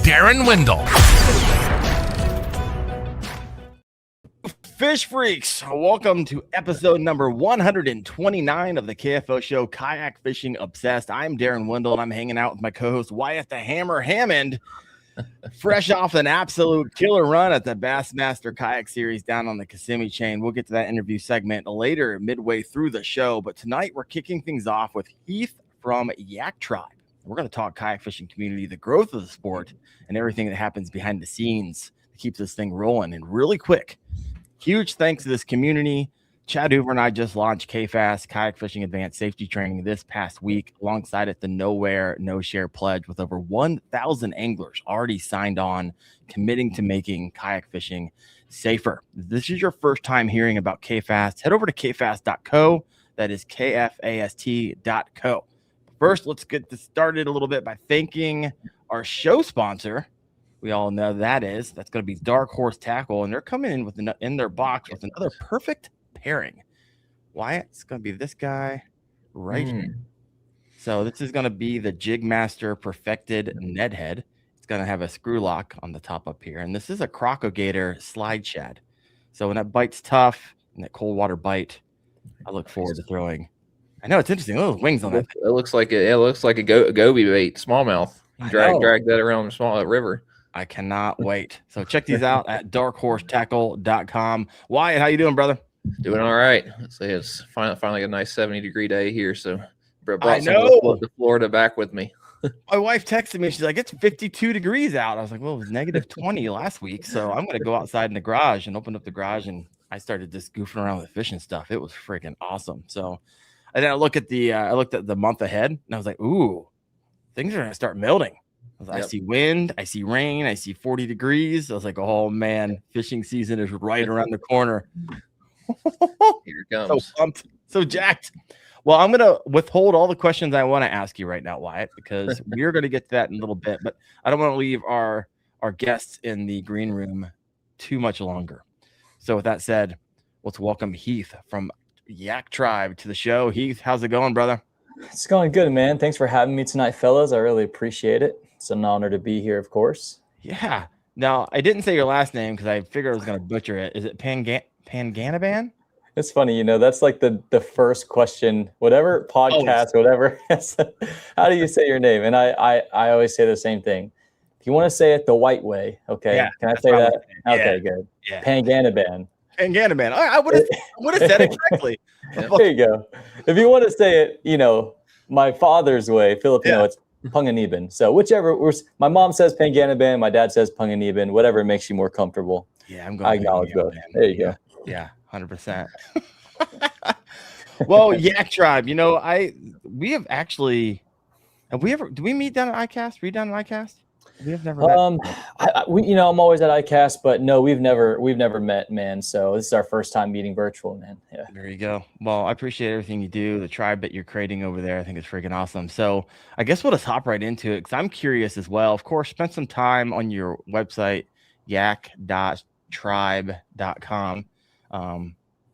Darren Wendell. Fish freaks, welcome to episode number 129 of the KFO show, Kayak Fishing Obsessed. I'm Darren Wendell, and I'm hanging out with my co-host Wyatt the Hammer Hammond, fresh off an absolute killer run at the Bassmaster Kayak Series down on the Kissimmee chain. We'll get to that interview segment later, midway through the show, but tonight we're kicking things off with Heath from Yak Tribe. We're going to talk kayak fishing community, the growth of the sport, and everything that happens behind the scenes that keeps this thing rolling. And really quick, huge thanks to this community. Chad Hoover and I just launched KFAS, Kayak Fishing Advanced Safety Training, this past week. Alongside it, the Nowhere, No Share Pledge, with over 1,000 anglers already signed on, committing to making kayak fishing safer. If this is your first time hearing about KFAS, head over to kfast.co. That is KFAST.co. First, let's get this started a little bit by thanking our show sponsor. We all know that's going to be Dark Horse Tackle, and they're coming in with in their box with another perfect pairing. Wyatt, it's going to be this guy right here. So this is going to be the Jigmaster Perfected Ned Head. It's going to have a screw lock on the top up here, and this is a Crocogator slide shad. So when that bite's tough and that cold water bite, I look forward to throwing. I know it's interesting. Little wings on that. It looks like a goby bait, smallmouth. Drag that around the small river. I cannot wait. So check these out at darkhorsetackle.com. Wyatt, how you doing, brother? Doing all right. Let's say it's finally a nice 70-degree day here. So brought some of the Florida back with me. My wife texted me. She's like, it's 52 degrees out. I was like, well, it was negative 20 last week. So I'm going to go outside in the garage, and opened up the garage, and I started just goofing around with the fishing stuff. It was freaking awesome. So and then I looked at the month ahead, and I was like, ooh, things are going to start melting. I see wind, I see rain, I see 40 degrees. I was like, oh man, fishing season is right around the corner. Here it comes. So pumped, so jacked. Well, I'm going to withhold all the questions I want to ask you right now, Wyatt, because we're going to get to that in a little bit, but I don't want to leave our guests in the green room too much longer. So with that said, let's welcome Heath from Yak Tribe to the show. Heath, how's it going, brother? It's going good, man. Thanks for having me tonight, fellas. I really appreciate it. It's an honor to be here, of course. Yeah. Now, I didn't say your last name because I figured I was going to butcher it. Is it Panganiban? It's funny, that's like the first question, whatever podcast, whatever. How do you say your name? And I always say the same thing. If you want to say it the white way, okay. Yeah, can I say that? Yeah. Okay, good. Yeah. Panganiban. Panganiban. I would have said it correctly. There you go. If you want to say it, my father's way, Filipino, it's Panganiban. So whichever, my mom says Panganiban, my dad says Panganiban, whatever makes you more comfortable. Yeah, I'm going. I acknowledge both. There you go. Yeah, 100%. Well, Yak Tribe. We have actually. Have we ever? Do we meet down at ICAST? Were you down at ICAST? We have never met. I'm always at ICAST, but no, we've never met, man. So this is our first time meeting virtual, man. Yeah. There you go. Well, I appreciate everything you do. The tribe that you're creating over there, I think it's freaking awesome. So I guess we'll just hop right into it because I'm curious as well. Of course, spend some time on your website, yak.tribe.com.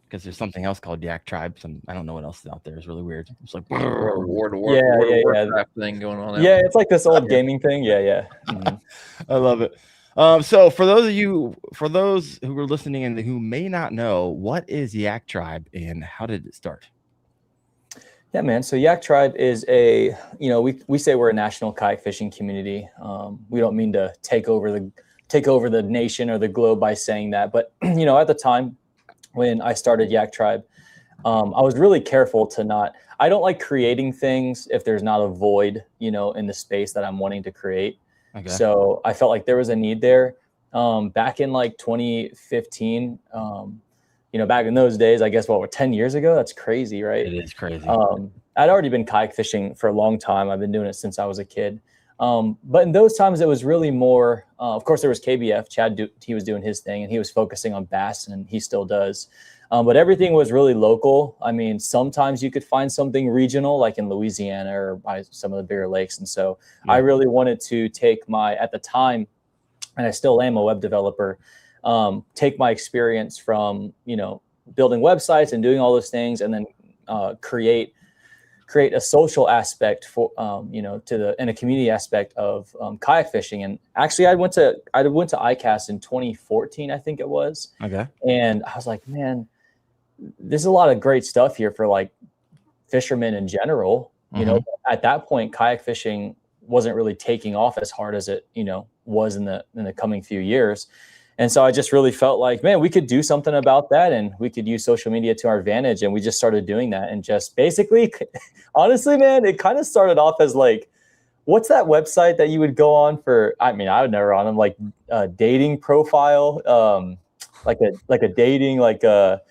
Because there's something else called Yak Tribe. I don't know what else is out there. It's really weird. It's like Warcraft thing going on. Yeah, it's like this old gaming thing. Yeah. Mm-hmm. I love it. So for those who are listening and who may not know, what is Yak Tribe and how did it start? Yeah, man. So Yak Tribe is we say we're a national kayak fishing community. We don't mean to take over the nation or the globe by saying that, but at the time when I started Yak Tribe, I was really careful I don't like creating things if there's not a void, in the space that I'm wanting to create. Okay. So I felt like there was a need there. Back in like 2015, back in those days, I guess, 10 years ago? That's crazy, right? It is crazy. I'd already been kayak fishing for a long time. I've been doing it since I was a kid. But in those times, it was really more, of course, there was KBF. Chad, he was doing his thing, and he was focusing on bass, and he still does. But everything was really local. I mean, sometimes you could find something regional, like in Louisiana or by some of the bigger lakes. And so I really wanted to take at the time, and I still am a web developer, take my experience from, building websites and doing all those things, and then create create a social aspect for, and a community aspect of kayak fishing. And actually I went to ICAST in 2014, I think it was. Okay. And I was like, man, there's a lot of great stuff here for like fishermen in general. You know, at that point, kayak fishing wasn't really taking off as hard as it, was in the coming few years. And so I just really felt like, man, we could do something about that, and we could use social media to our advantage. And we just started doing that. And just basically, honestly, man, it kind of started off as like, what's that website that you would go on for? I mean, I would never on them, like a dating profile, like a dating, like a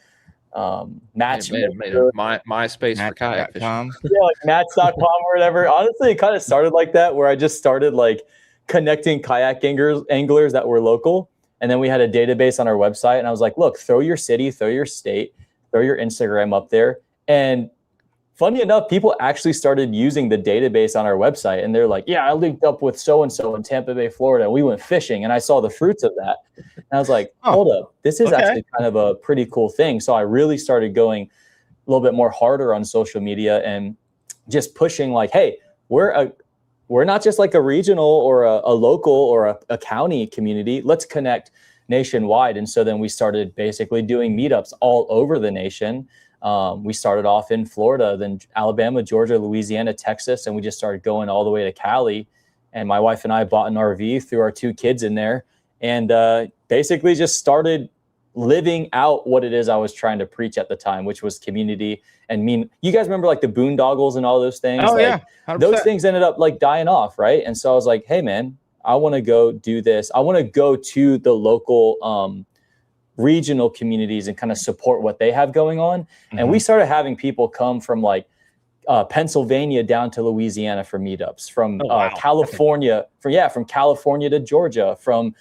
match. MySpace for kayak fishing. Yeah, like match.com or whatever. Honestly, it kind of started like that, where I just started like connecting kayak anglers that were local. And then we had a database on our website, and I was like, look, throw your city, throw your state, throw your Instagram up there. And funny enough, people actually started using the database on our website, and they're like, yeah, I linked up with so-and-so in Tampa Bay, Florida. We went fishing, and I saw the fruits of that. And I was like, hold up, this is actually kind of a pretty cool thing. So I really started going a little bit more harder on social media and just pushing like, hey, we're not just like a regional or a local or a county community. Let's connect nationwide. And so then we started basically doing meetups all over the nation. We started off in Florida, then Alabama, Georgia, Louisiana, Texas, and we just started going all the way to Cali. And my wife and I bought an RV, threw our 2 kids in there, and basically just started living out what it is I was trying to preach at the time, which was community. And you guys remember like the boondoggles and all those things? Oh, like, yeah. 100%. Those things ended up like dying off, right? And so I was like, hey, man, I want to go do this. I want to go to the local regional communities and kind of support what they have going on. And we started having people come from like Pennsylvania down to Louisiana for meetups, from California, from California to Georgia, from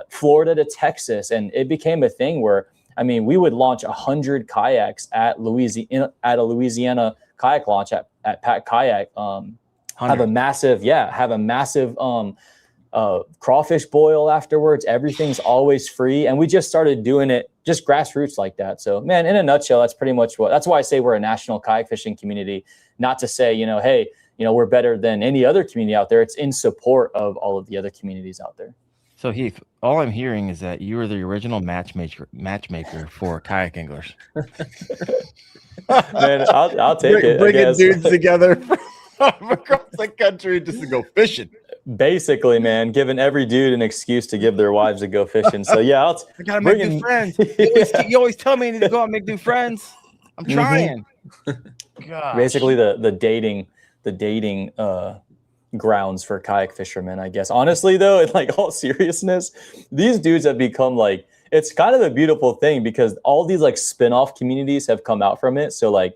Florida to Texas. And it became a thing where, I mean, we would launch 100 kayaks at a Louisiana kayak launch at Pat Kayak. Have a massive crawfish boil afterwards. Everything's always free. And we just started doing it just grassroots like that. So, man, in a nutshell, that's pretty much that's why I say we're a national kayak fishing community. Not to say, hey, we're better than any other community out there. It's in support of all of the other communities out there. So Heath, all I'm hearing is that you were the original matchmaker for kayak anglers. Man, I'll take it. Bringing dudes together from across the country just to go fishing. Basically, man, giving every dude an excuse to give their wives to go fishing. So yeah, I gotta make new friends. You always tell me I need to go out and make new friends. I'm trying. Basically, the dating grounds for kayak fishermen, I guess. Honestly, though, in like all seriousness, these dudes have become like, it's kind of a beautiful thing because all these like spin-off communities have come out from it. So like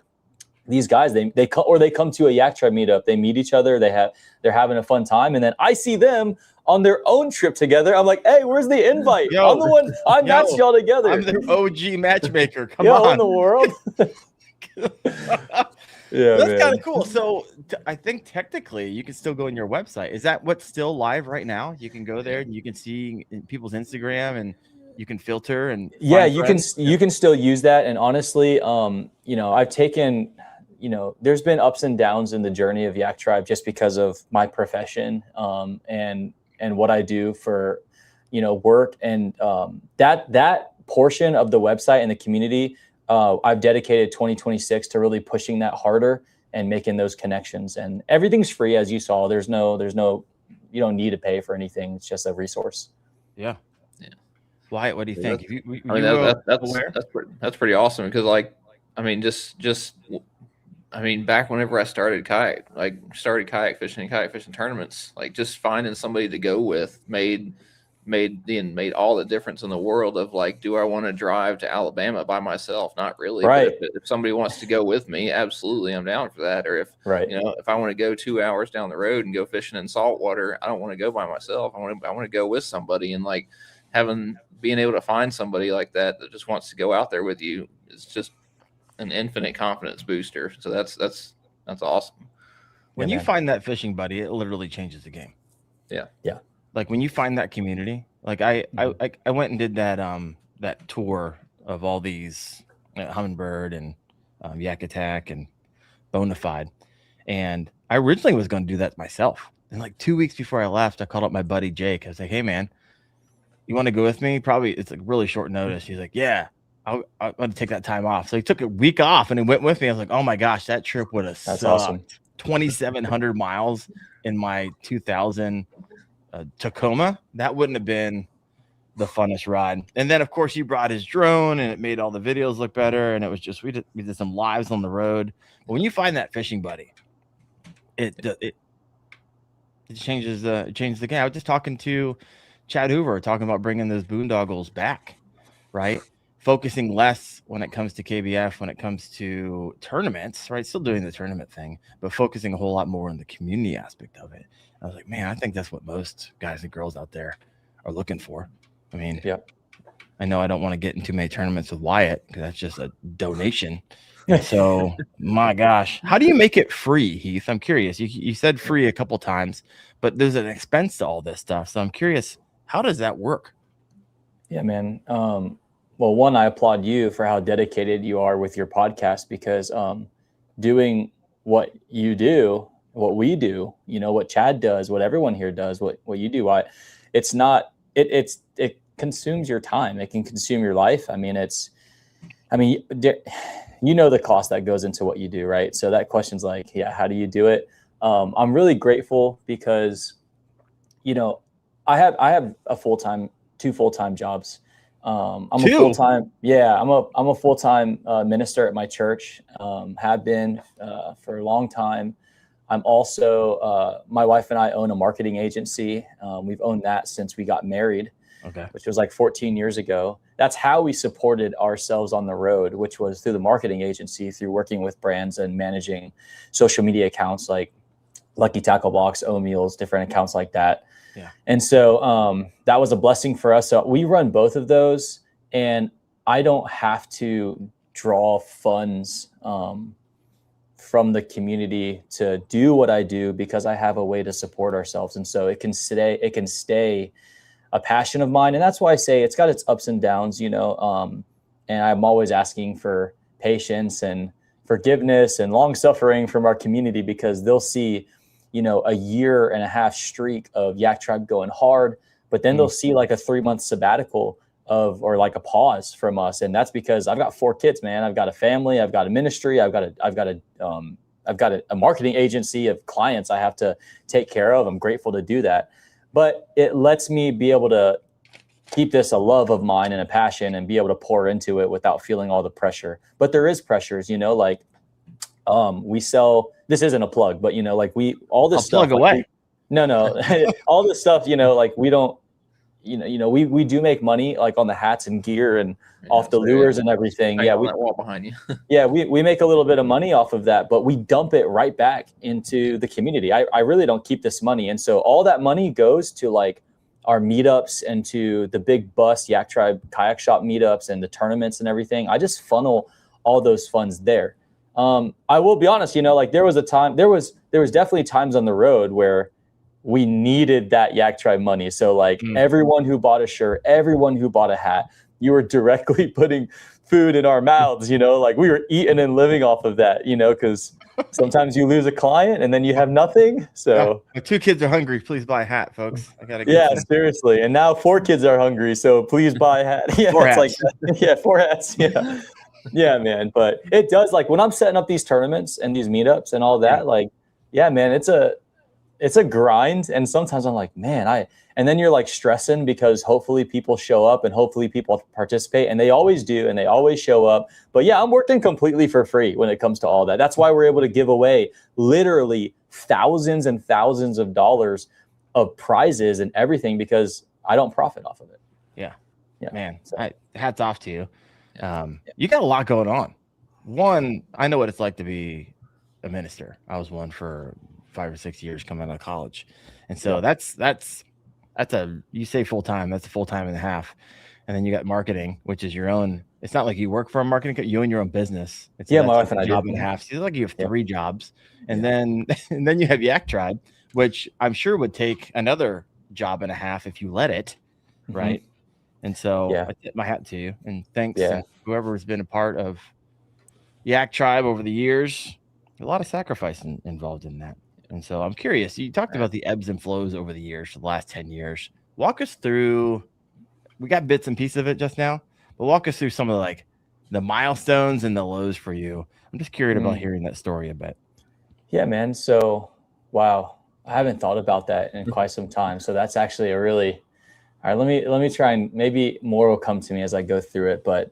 these guys, they come to a Yak Tribe meetup, they meet each other, they're having a fun time, and then I see them on their own trip together. I'm like, hey, where's the invite? I'm the one. I matched y'all together. I'm the OG matchmaker. Come on, in the world. Yeah, that's kind of cool. So I think technically you can still go on your website. Is that what's still live right now? You can go there and you can see people's Instagram and you can filter and you can still use that. And honestly, I've taken, there's been ups and downs in the journey of Yak Tribe just because of my profession and what I do for work, and that portion of the website and the community. I've dedicated 2026 to really pushing that harder and making those connections. And everything's free, as you saw. There's no, you don't need to pay for anything. It's just a resource. Yeah. Wyatt, what do you think? That's pretty awesome because, like, I mean, back whenever I started kayak fishing tournaments, like just finding somebody to go with made all the difference in the world of like, do I want to drive to Alabama by myself? Not really. Right. But if somebody wants to go with me, absolutely, I'm down for that. Or if I want to go 2 hours down the road and go fishing in saltwater, I don't want to go by myself. I want to go with somebody, and like being able to find somebody like that just wants to go out there with you is just an infinite confidence booster. So that's awesome. When you find that fishing buddy, it literally changes the game. Yeah. Yeah. Like when you find that community, like I went and did that tour of all these Humminbird and Yak Attack and Bonafide, And I originally was going to do that myself. And like 2 weeks before I left, I called up my buddy Jake. I was like, hey man, you want to go with me? Probably it's like really short notice. He's like, yeah, I'm going to take that time off. So he took a week off and he went with me. I was like, oh my gosh, that trip would have sucked. Awesome. 2,700 miles in my 2000 Tacoma. That wouldn't have been the funnest ride. And then of course he brought his drone and it made all the videos look better. And it was just, we did some lives on the road. But when you find that fishing buddy, it changes the game. I was just talking to Chad Hoover, talking about bringing those boondoggles back, right? Focusing less when it comes to KBF, when it comes to tournaments, right? Still doing the tournament thing, but focusing a whole lot more on the community aspect of it. I was like, man, I think that's what most guys and girls out there are looking for. I mean, I know I don't want to get into many tournaments with Wyatt because that's just a donation. So, my gosh, how do you make it free, Heath? I'm curious. You said free a couple times, but there's an expense to all this stuff. So I'm curious, how does that work? Yeah, man. Well, one, I applaud you for how dedicated you are with your podcast because doing what you do, what we do, you know, what Chad does, what everyone here does, what you do, it consumes your time. It can consume your life. You know the cost that goes into what you do, right? So that question's like, yeah, how do you do it? I'm really grateful because, you know, I have two full-time jobs. I'm a full-time minister at my church. Have been for a long time. I'm also my wife and I own a marketing agency. We've owned that since we got married. Okay. Which was like 14 years ago. That's how we supported ourselves on the road, which was through the marketing agency, through working with brands and managing social media accounts like Lucky Tackle Box, O-Meals, different accounts like that. Yeah. And so that was a blessing for us. So we run both of those, and I don't have to draw funds from the community to do what I do because I have a way to support ourselves. And so it can stay a passion of mine. And that's why I say it's got its ups and downs, you know, and I'm always asking for patience and forgiveness and long suffering from our community because they'll see, you know, a 1.5-year streak of Yak Tribe going hard, but then they'll see like a 3-month sabbatical or like a pause from us. And that's because I've got 4 kids, man. I've got a family, I've got a ministry, I've got a marketing agency of clients I have to take care of. I'm grateful to do that. But it lets me be able to keep this a love of mine and a passion and be able to pour into it without feeling all the pressure. But there is pressures, you know, like we sell, this isn't a plug, but, you know, like all this stuff. Plug away. All this stuff, you know, like we don't, we do make money like on the hats and gear and off the lures and everything. Yeah, we wall behind you. Yeah, we make a little bit of money off of that, but we dump it right back into the community. I really don't keep this money, and so all that money goes to like our meetups and to the big bus Yak Tribe kayak shop meetups and the tournaments and everything. I just funnel all those funds there. I will be honest, you know, like there was definitely times on the road where we needed that Yak Tribe money. So like everyone who bought a shirt, everyone who bought a hat, you were directly putting food in our mouths, you know, like we were eating and living off of that, you know, because sometimes you lose a client and then you have nothing. So my 2 kids are hungry. Please buy a hat, folks. I gotta get some. Seriously. And now 4 kids are hungry. So please buy a hat. Yeah, 4 hats. Like that. Yeah, 4 hats. Yeah. Yeah, man. But it does, like when I'm setting up these tournaments and these meetups and all that, like, yeah, man, it's a grind. And sometimes I'm like, man, and then you're like stressing because hopefully people show up and hopefully people participate, and they always do, and they always show up. But yeah, I'm working completely for free when it comes to all that. That's why we're able to give away literally thousands and thousands of dollars of prizes and everything because I don't profit off of it. Yeah. Man, so. Hats off to you. You got a lot going on. One, I know what it's like to be a minister. I was one for 5 or 6 years coming out of college. And so that's you say full-time, that's a full-time and a half. And then you got marketing, which is your own. It's not like you work for a marketing, you own your own business. My wife and I job and a half. So it's like you have 3 jobs. And then you have Yak Tribe, which I'm sure would take another job and a half if you let it. Right. And so I tip my hat to you, and thanks to whoever has been a part of Yak Tribe over the years. A lot of sacrifice involved in that. And so I'm curious, you talked about the ebbs and flows over the years, the last 10 years. Walk us through, we got bits and pieces of it just now, but walk us through some of the milestones and the lows for you. I'm just curious about hearing that story a bit. Yeah, man. So, wow. I haven't thought about that in quite some time. So that's actually a really, all right, let me try, and maybe more will come to me as I go through it, but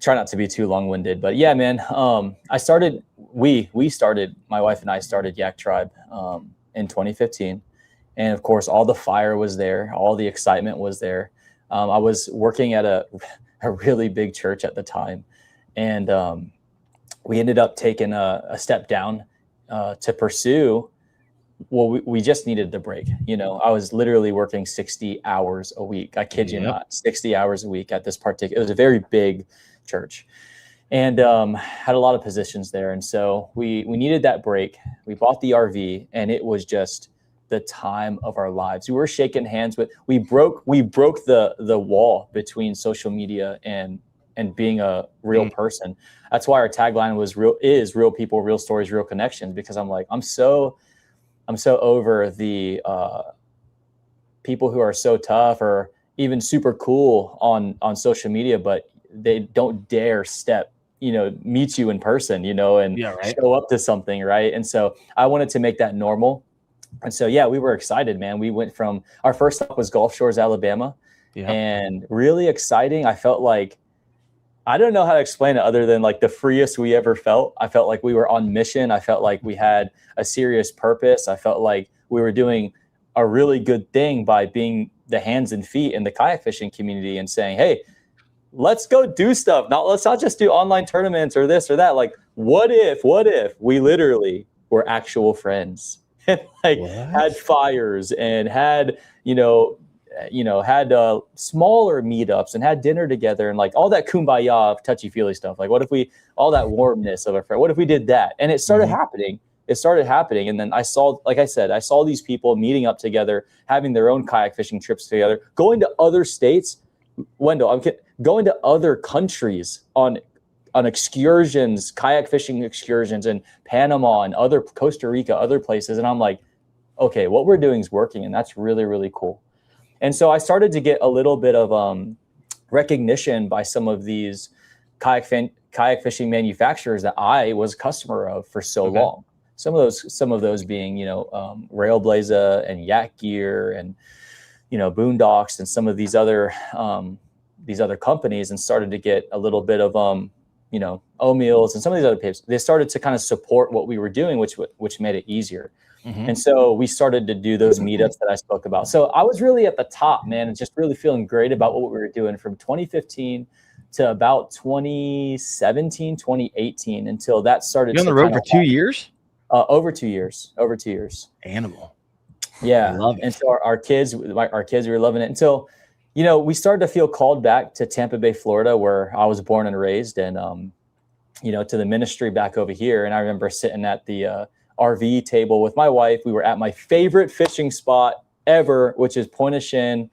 try not to be too long-winded. But yeah, man, we started, my wife and I started Yak Tribe in 2015. And of course, all the fire was there. All the excitement was there. I was working at a really big church at the time. And we ended up taking a step down to pursue. Well, we just needed the break. You know, I was literally working 60 hours a week. I kid you not, 60 hours a week at this particular, it was a very big church, and had a lot of positions there. And so we needed that break. We bought the RV, and it was just the time of our lives. We were shaking hands with, we broke the wall between social media and being a real person. That's why our tagline was real people, real stories, real connections, because I'm like, I'm so over the people who are so tough or even super cool on social media, but they don't dare meet you in person, and show up to something. Right. And so I wanted to make that normal. And so, yeah, we were excited, man. We went from, our first stop was Gulf Shores, Alabama, and really exciting. I felt like, I don't know how to explain it other than like the freest we ever felt. I felt like we were on mission. I felt like we had a serious purpose. I felt like we were doing a really good thing by being the hands and feet in the kayak fishing community and saying, hey, let's go do stuff. Let's not just do online tournaments or this or that. Like, what if we literally were actual friends and had fires and had, had smaller meetups and had dinner together and like all that kumbaya of touchy-feely stuff. Like, what if we, all that warmness of a friend, what if we did that? And it started happening. And then I saw, like I said, I saw these people meeting up together, having their own kayak fishing trips together, going to other states. Wendell, I'm kidding, going to other countries on excursions, kayak fishing excursions in Panama and other Costa Rica, other places. And I'm like, okay, what we're doing is working. And that's really, really cool. And so I started to get a little bit of recognition by some of these kayak fishing manufacturers that I was a customer of for so long. Some of those being, Railblaza and Yak Gear and, Boondocks and some of these other companies, and started to get a little bit of, O-Meals and some of these other papers. They started to kind of support what we were doing, which made it easier. And so we started to do those meetups that I spoke about. So I was really at the top, man, and just really feeling great about what we were doing from 2015 to about 2017, 2018, until that started. You're on the road for 2 years? Over 2 years. Animal. Yeah. I love it. And so our kids, we were loving it until, we started to feel called back to Tampa Bay, Florida, where I was born and raised, and, to the ministry back over here. And I remember sitting at the RV table with my wife. We were at my favorite fishing spot ever, which is Point of Shin,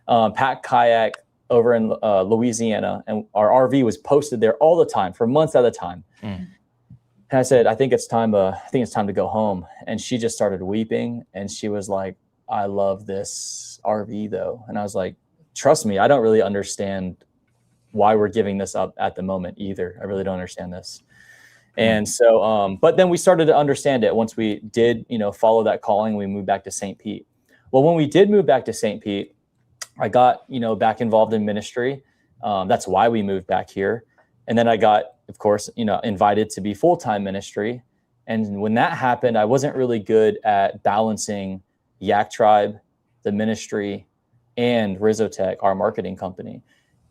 Pack Kayak over in Louisiana. And our RV was posted there all the time for months at a time. And I said, I think it's time to go home. And she just started weeping. And she was like, I love this RV though. And I was like, trust me, I don't really understand why we're giving this up at the moment either. I really don't understand this. And so, but then we started to understand it once we did, follow that calling. We moved back to St. Pete. Well, when we did move back to St. Pete, I got, back involved in ministry. That's why we moved back here. And then I got, of course, invited to be full-time ministry. And when that happened, I wasn't really good at balancing Yak Tribe, the ministry, and Rizotech, our marketing company.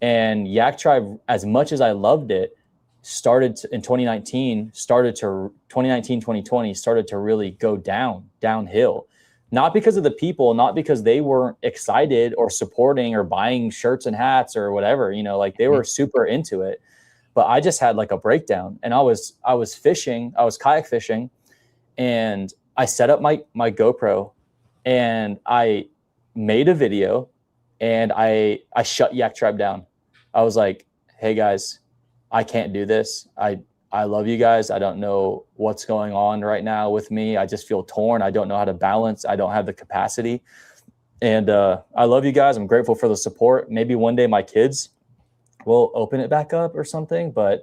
And Yak Tribe, as much as I loved it, started in 2019, 2020 started to really go downhill. Not because of the people, not because they weren't excited or supporting or buying shirts and hats or whatever, they were super into it. But I just had like a breakdown, and I was fishing, I was kayak fishing, and I set up my GoPro and I made a video, and I shut Yak Tribe down. I was like, hey guys, I can't do this. I I love you guys. I don't know what's going on right now with me. I just feel torn. I don't know how to balance. I don't have the capacity. And I love you guys. I'm grateful for the support. Maybe one day my kids will open it back up or something, but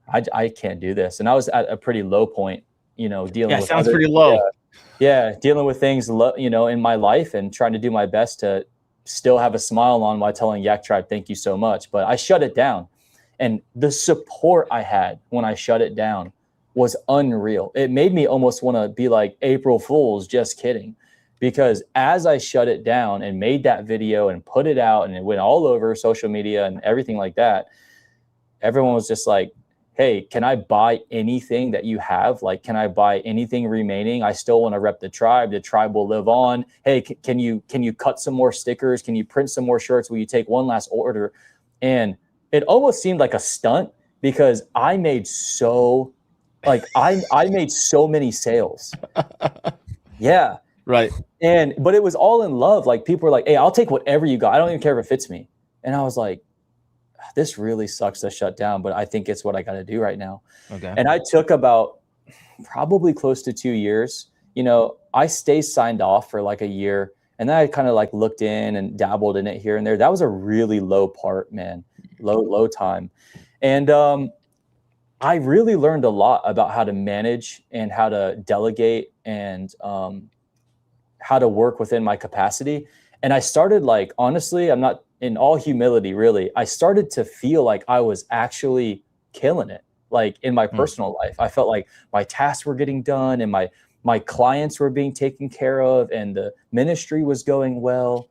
I can't do this. And I was at a pretty low point, dealing with sounds pretty low. Dealing with things, in my life and trying to do my best to still have a smile on while telling Yak Tribe, thank you so much. But I shut it down. And the support I had when I shut it down was unreal. It made me almost want to be like, April Fools, just kidding. Because as I shut it down and made that video and put it out and it went all over social media and everything like that, everyone was just like, hey, can I buy anything that you have? Like, can I buy anything remaining? I still want to rep the tribe. The tribe will live on. Hey, can you cut some more stickers? Can you print some more shirts? Will you take one last order? And it almost seemed like a stunt because I made I made so many sales. Yeah. Right. But it was all in love. Like people were like, hey, I'll take whatever you got. I don't even care if it fits me. And I was like, this really sucks to shut down, but I think it's what I got to do right now. Okay. And I took about probably close to 2 years. I stayed signed off for like a year and then I kind of like looked in and dabbled in it here and there. That was a really low part, man, low time. And I really learned a lot about how to manage and how to delegate and how to work within my capacity. And I started like, honestly, I'm not in all humility, really, I started to feel like I was actually killing it. Like in my personal life, I felt like my tasks were getting done and my clients were being taken care of and the ministry was going well.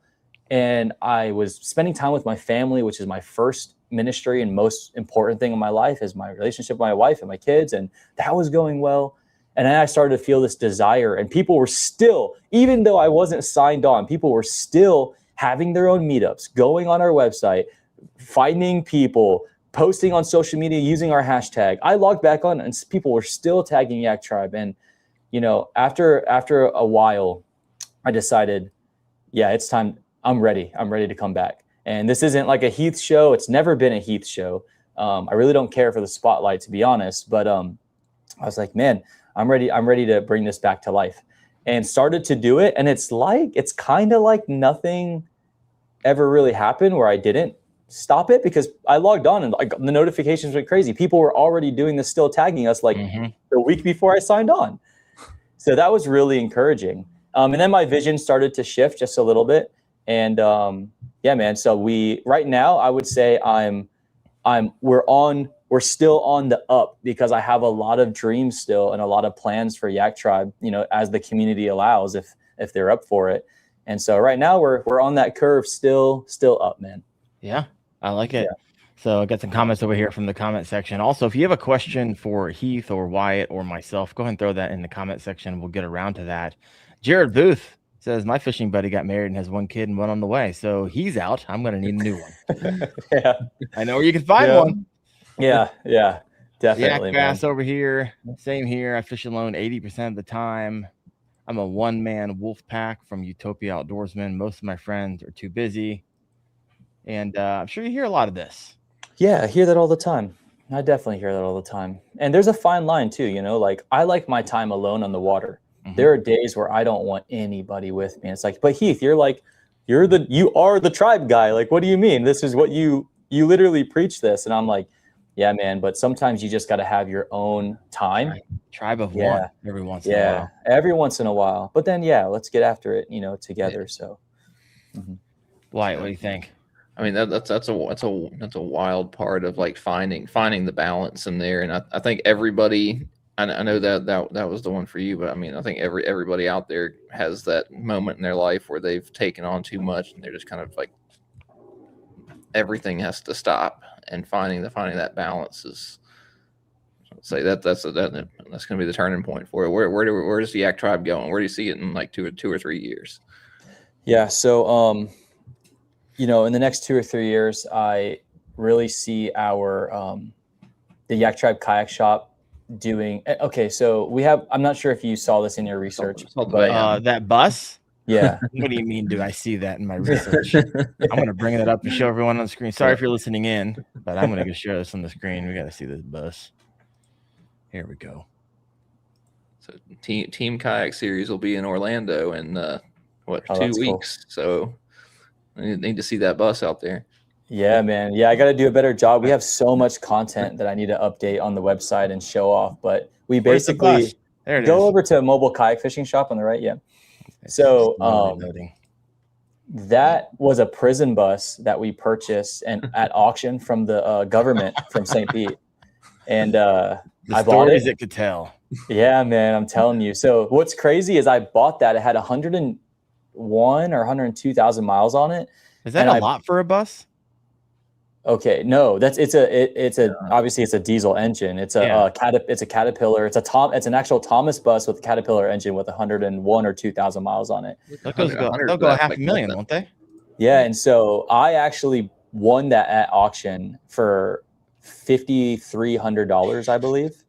And I was spending time with my family, which is my first ministry and most important thing in my life is my relationship with my wife and my kids. And that was going well. And then I started to feel this desire and people were still, even though I wasn't signed on, people were still having their own meetups, going on our website, finding people, posting on social media, using our hashtag. I logged back on and people were still tagging Yak Tribe. And, after a while, I decided, yeah, it's time. I'm ready. I'm ready to come back. And this isn't like a Heath show. It's never been a Heath show. I really don't care for the spotlight, to be honest. But I was like, man, I'm ready to bring this back to life. And started to do it. And it's kind of like nothing ever really happened where I didn't stop it because I logged on and the notifications went crazy. People were already doing this, still tagging us like the week before I signed on. So that was really encouraging. And then my vision started to shift just a little bit. And yeah, man. So right now I would say we're still on the up because I have a lot of dreams still and a lot of plans for Yak Tribe, as the community allows, if they're up for it. And so right now we're on that curve still up, man. Yeah, I like it. Yeah. So I got some comments over here from the comment section. Also, if you have a question for Heath or Wyatt or myself, go ahead and throw that in the comment section. We'll get around to that. Jared Booth says, my fishing buddy got married and has one kid and one on the way. So he's out. I'm going to need a new one. Yeah. I know where you can find one. Yeah, definitely. Yak Bass over here. Same here. I fish alone 80% of the time. I'm a one-man wolf pack from Utopia Outdoorsman. Most of my friends are too busy. And I'm sure you hear a lot of this. Yeah, I hear that all the time. I definitely hear that all the time. And there's a fine line too, like I like my time alone on the water. There are days where I don't want anybody with me. It's like, but Heath, you are the tribe guy. Like, what do you mean? This is what you literally preach this. And I'm like, yeah, man, but sometimes you just got to have your own time. Right. Tribe of one every once in a while. Every once in a while. But then, let's get after it, together. Yeah. So, Wyatt, what do you think? I mean, that's a wild part of like finding the balance in there. And I think everybody, I know that was the one for you, but I mean, I think everybody out there has that moment in their life where they've taken on too much and they're just kind of like, everything has to stop. And finding that balance is, say that's going to be the turning point for it. Where does the Yak Tribe going? Where do you see it in like two or 3 years? Yeah. So, in the next 2 or 3 years, I really see the Yak Tribe kayak shop doing. Okay. So I'm not sure if you saw this in your research, but that bus. Yeah. What do you mean? Do I see that in my research? I'm going to bring that up and show everyone on the screen. Sorry if you're listening in, but I'm going to go share this on the screen. We got to see this bus. Here we go. So team kayak series will be in Orlando in 2 weeks. Cool. So I need to see that bus out there. Yeah, man. Yeah, I got to do a better job. We have so much content that I need to update on the website and show off. But we basically go over to a mobile kayak fishing shop on the right. Yeah. So that was a prison bus that we purchased and at auction from the government from St. Pete. And I bought it. It could tell. Yeah, man, I'm telling you. So what's crazy is I bought that. It had 101 or 102,000 miles on it. Is that a lot for a bus? Okay, no, obviously it's a diesel engine. It's a Caterpillar. It's an actual Thomas bus with a Caterpillar engine with 101 or 2,000 miles on it. They'll go $500,000, won't they? Yeah, and so I actually won that at auction for $5,300, I believe.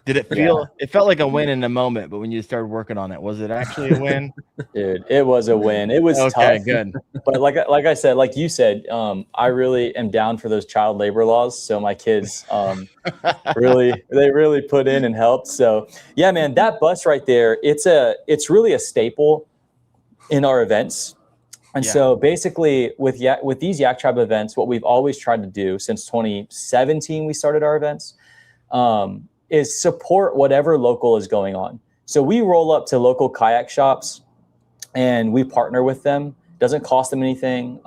Did it feel? Yeah. It felt like a win in the moment, but when you started working on it, was it actually a win? Dude, it was a win. It was tough. Good. But like I said, like you said, I really am down for those child labor laws. So my kids really put in and helped. So yeah, man, that bus right there, it's really a staple in our events. And so basically with these Yak Tribe events, what we've always tried to do since 2017, we started our events, is support whatever local is going on. So we roll up to local kayak shops and we partner with them. Doesn't cost them anything.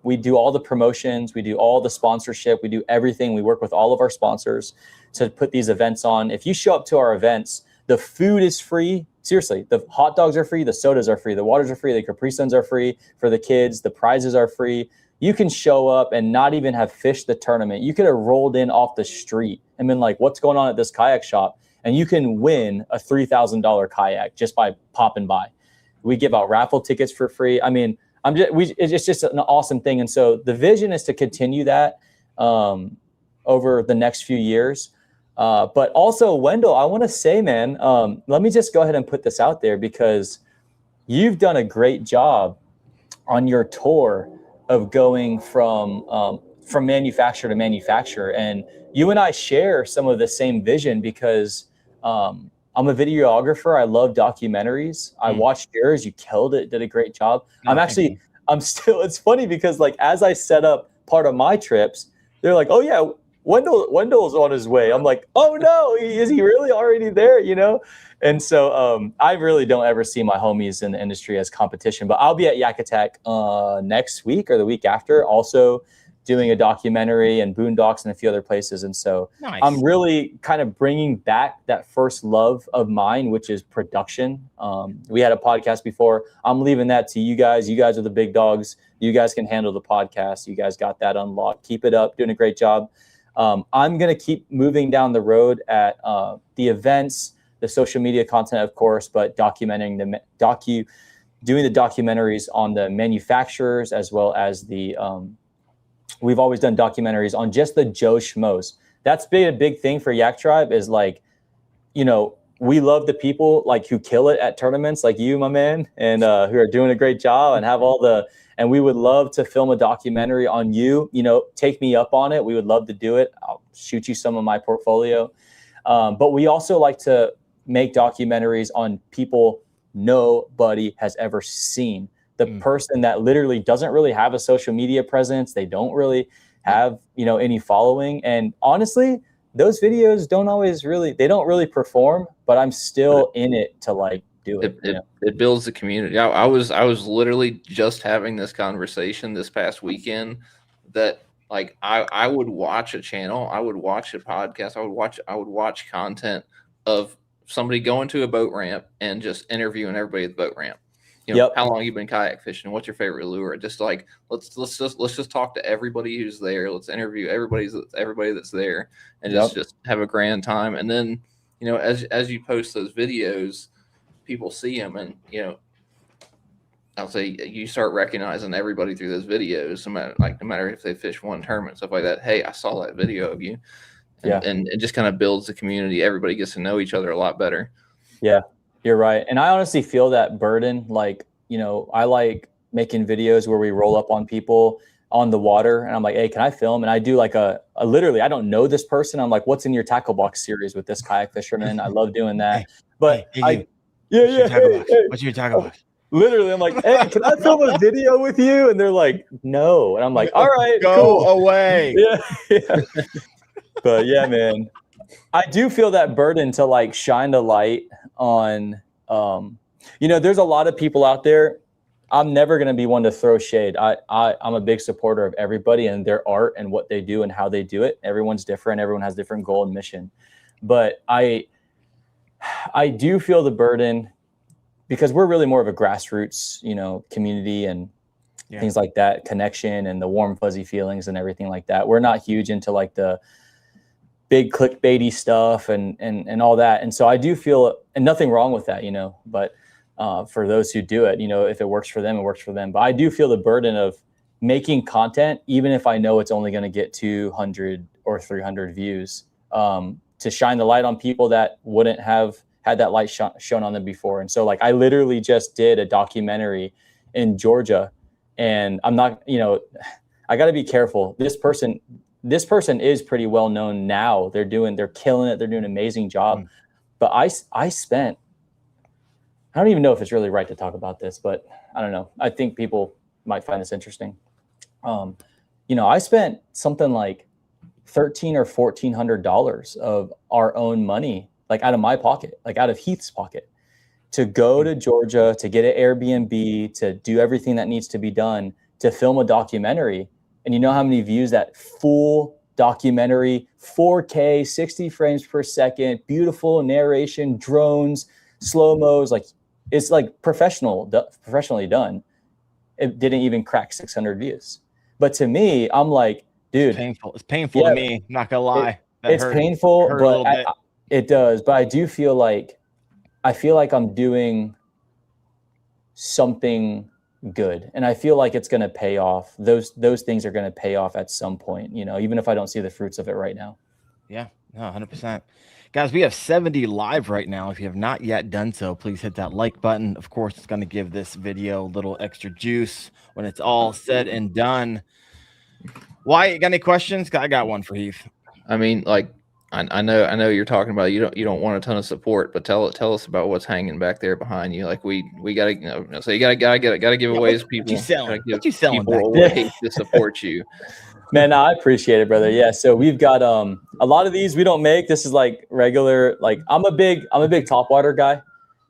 We do all the promotions. We do all the sponsorship. We do everything. We work with all of our sponsors to put these events on. If you show up to our events, the food is free. Seriously, the hot dogs are free. The sodas are free. The waters are free. The Capri Suns are free for the kids. The prizes are free. You can show up and not even have fished the tournament. You could have rolled in off the street and been like, what's going on at this kayak shop? And you can win a $3,000 kayak just by popping by. We give out raffle tickets for free. I mean, it's just an awesome thing. And so the vision is to continue that over the next few years. But also, Wendell, I want to say, man, let me just go ahead and put this out there because you've done a great job on your tour of going from manufacturer to manufacturer. And you and I share some of the same vision because I'm a videographer. I love documentaries. I watched yours. You killed it, did a great job. It's funny because like, as I set up part of my trips, they're like, oh yeah, Wendell's on his way. I'm like, oh no, is he really already there? You know? And so I really don't ever see my homies in the industry as competition, but I'll be at Yak Attack next week or the week after, also doing a documentary and Boondocks and a few other places. And so nice. I'm really kind of bringing back that first love of mine, which is production. We had a podcast before. I'm leaving that to you guys. You guys are the big dogs. You guys can handle the podcast. You guys got that unlocked. Keep it up. Doing a great job. I'm going to keep moving down the road at the events, the social media content, of course, but documenting doing the documentaries on the manufacturers as well as the we've always done documentaries on just the Joe Schmoes. That's been a big thing for Yak Tribe is like, you know, we love the people like who kill it at tournaments like you, my man, and who are doing a great job and have and we would love to film a documentary on you, you know, take me up on it. We would love to do it. I'll shoot you some of my portfolio. But we also like to make documentaries on people nobody has ever seen. The person that literally doesn't really have a social media presence. They don't really have, you know, any following. And honestly, those videos don't really perform, but I'm still in it to like do it. It builds the community. I was literally just having this conversation this past weekend that like I would watch a channel, I would watch a podcast, I would watch content of somebody going to a boat ramp and just interviewing everybody at the boat ramp. You know, how long you been kayak fishing? What's your favorite lure? Just like let's just talk to everybody who's there. Let's interview everybody that's there, and just have a grand time. And then, you know, as you post those videos, people see them, and you know, I'll say you start recognizing everybody through those videos. No matter if they fish one tournament, stuff like that. Hey, I saw that video of you, and it just kind of builds the community. Everybody gets to know each other a lot better. Yeah. You're right. And I honestly feel that burden. Like, you know, I like making videos where we roll up on people on the water and I'm like, hey, can I film? And I do like a literally, I don't know this person. I'm like, what's in your tackle box series with this kayak fisherman? I love doing that. But what's your tackle box? Literally, I'm like, hey, can I film a video with you? And they're like, no. And I'm like, all right, go cool. away. Yeah. But yeah, man, I do feel that burden to like shine the light on, there's a lot of people out there. I'm never going to be one to throw shade. I'm a big supporter of everybody and their art and what they do and how they do it. Everyone's different. Everyone has different goal and mission. But I do feel the burden because we're really more of a grassroots, community and things like that, connection and the warm, fuzzy feelings and everything like that. We're not huge into like the big clickbaity stuff and all that. And so I do feel, and nothing wrong with that, but for those who do it, if it works for them, it works for them. But I do feel the burden of making content, even if I know it's only going to get 200 or 300 views, to shine the light on people that wouldn't have had that light shown on them before. And so like, I literally just did a documentary in Georgia and I'm not, I got to be careful. This person is pretty well known now. They're killing it. They're doing an amazing job. But I spent, I don't even know if it's really right to talk about this, but I don't know. I think people might find this interesting. I spent something like $1,300 or $1,400 of our own money, like out of my pocket, like out of Heath's pocket, to go to Georgia, to get an Airbnb, to do everything that needs to be done, to film a documentary. And you know how many views that full documentary, 4K, 60 frames per second, beautiful narration, drones, slow-mos, like it's like professionally done. It didn't even crack 600 views. But to me, I'm like, dude, it's painful to me. I'm not gonna lie. It's painful, but it does. But I do feel like I'm doing something good, and I feel like it's going to pay off. Those things are going to pay off at some point, even if I don't see the fruits of it right now. Yeah, no, 100%. Guys, we have 70 live right now. If you have not yet done so, please hit that like button. Of course, it's going to give this video a little extra juice when it's all said and done. Wyatt, got any questions? I got one for Heath. I mean, like, I know you're talking about you don't want a ton of support, but tell us about what's hanging back there behind you. Like we gotta so you gotta give away to people. What you selling back there to support you? Man, I appreciate it, brother. Yeah, so we've got a lot of these we don't make. This is like regular. Like I'm a big topwater guy,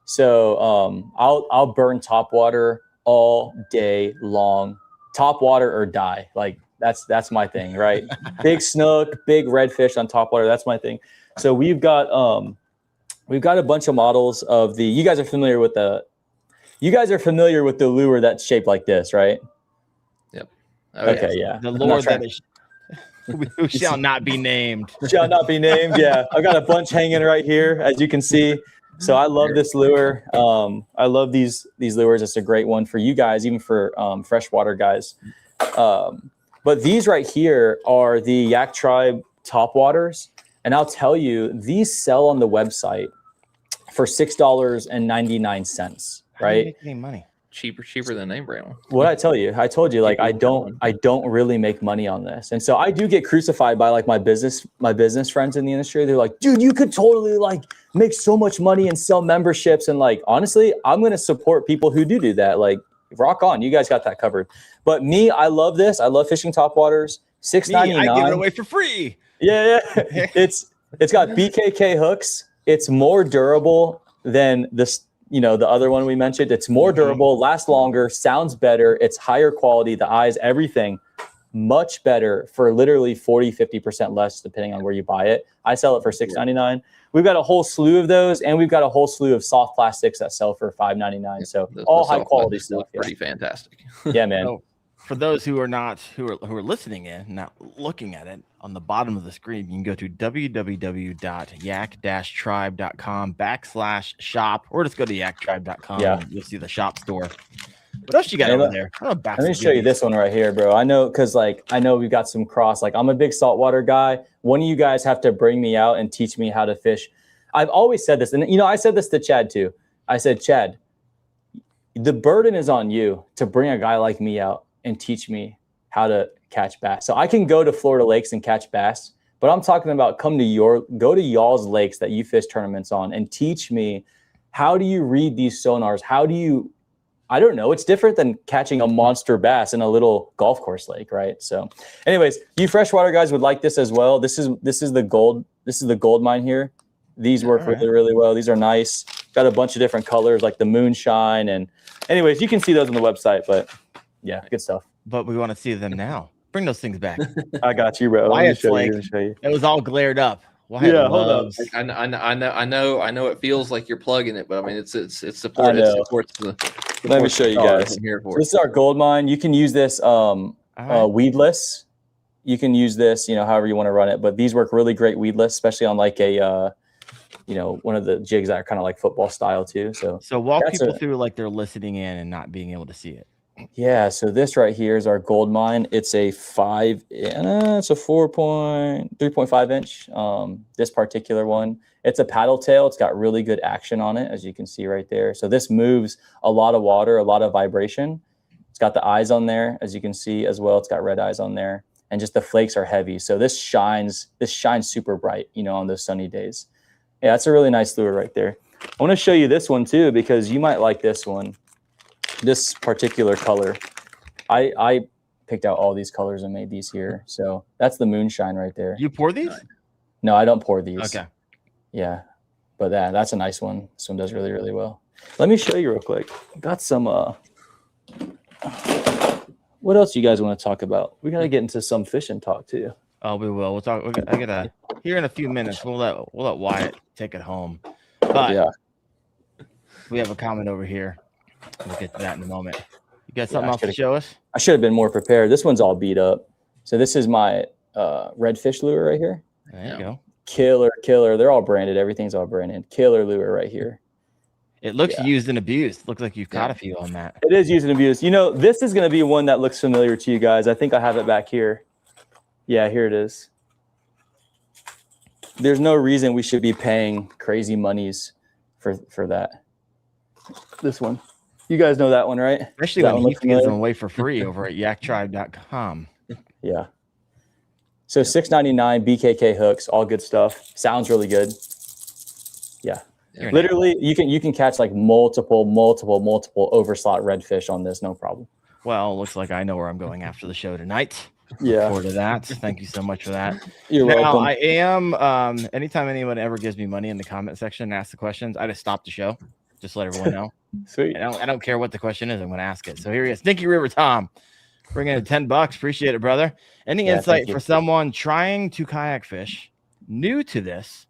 so I'll burn topwater all day long. Topwater or die. Like that's my thing, right? Big snook, big redfish on topwater. That's my thing. So we've got a bunch of models of you guys are familiar with the lure that's shaped like this, right? Yep. Okay, yeah. The lure that is who shall not be named. Shall not be named. Yeah. I've got a bunch hanging right here, as you can see. So I love this lure. I love these lures. It's a great one for you guys, even for freshwater guys. But these right here are the Yak Tribe topwaters. And I'll tell you, these sell on the website for $6.99, right? How do you make any money? Cheaper than name brand one. What I told you, like I don't really make money on this. And so I do get crucified by like my business friends in the industry. They're like, dude, you could totally like make so much money and sell memberships. And like, honestly, I'm going to support people who do that. Like, rock on. You guys got that covered. But me, I love this. I love fishing topwaters. $6.99. I give it away for free. Yeah. It's got BKK hooks. It's more durable than this, the other one we mentioned. It's more durable, lasts longer, sounds better. It's higher quality, the eyes, everything much better for literally 40-50% less depending on where you buy it. I sell it for $6.99. We've got a whole slew of those, and we've got a whole slew of soft plastics that sell for $5.99. So all high quality stuff. Pretty fantastic. Yeah, man. So for those who are listening in, not looking at it, on the bottom of the screen, you can go to www.yak-tribe.com/shop, or just go to yaktribe.com. Yeah. You'll see the shop store. What else you got over there? Let me show you this one right here, bro. I know, because I know we've got some cross. Like, I'm a big saltwater guy. One of you guys have to bring me out and teach me how to fish. I've always said this, and I said this to Chad too. I said, Chad, the burden is on you to bring a guy like me out and teach me how to catch bass. So I can go to Florida lakes and catch bass, but I'm talking about go to y'all's lakes that you fish tournaments on and teach me, how do you read these sonars? How do you, I don't know. It's different than catching a monster bass in a little golf course lake, right? So anyways, you freshwater guys would like this as well. This is the gold mine here. These work really, really well. These are nice. Got a bunch of different colors like the moonshine. And anyways, you can see those on the website, but yeah, good stuff. But we want to see them now. Bring those things back. I got you, bro. Wyatt's like, it was all glared up. Yeah, hold up. I know it feels like you're plugging it, but I mean it's supports the. Let me show you guys. So this is our gold mine. You can use this weedless. You can use this, however you want to run it. But these work really great weedless, especially on like a one of the jigs that are kind of like football style too. So walk people through like they're listening in and not being able to see it. Yeah, so this right here is our gold mine. It's a 3.5 inch. This particular one, it's a paddle tail. It's got really good action on it, as you can see right there. So this moves a lot of water, a lot of vibration. It's got the eyes on there, as you can see as well. It's got red eyes on there, and just the flakes are heavy. So this shines super bright, on those sunny days. Yeah, that's a really nice lure right there. I want to show you this one too, because you might like this one. This particular color, I picked out all these colors and made these here. So that's the moonshine right there. You pour these? No, I don't pour these. Okay. Yeah, but that's a nice one. This one does really, really well. Let me show you real quick. Got some. What else you guys want to talk about? We gotta get into some fishing talk too. Oh, we will. We'll talk. I gotta here in a few minutes. We'll let Wyatt take it home. But yeah, we have a comment over here. We'll get to that in a moment. You got something else to show us? I should have been more prepared. This one's all beat up. So this is my redfish lure right here. There you go. Killer. They're all branded. Everything's all branded. Killer lure right here. It looks used and abused. Looks like you've caught a few on that. It is used and abused. This is going to be one that looks familiar to you guys. I think I have it back here. Yeah, here it is. There's no reason we should be paying crazy monies for that. This one. You guys know that one, right? Especially when Heath gives them away for free over at yaktribe.com. Yeah. So $6.99 BKK hooks, all good stuff. Sounds really good. Yeah. Literally, you can catch like multiple overslot redfish on this, no problem. Well, looks like I know where I'm going after the show tonight. Yeah. Look forward to that. Thank you so much for that. You're welcome. I am anytime anyone ever gives me money in the comment section and asks the questions, I just stop the show. Just let everyone know. Sweet. I don't care what the question is. I'm going to ask it. So here he is. Stinky River Tom. Bringing in $10. Appreciate it, brother. Any insight for someone trying to kayak fish, new to this,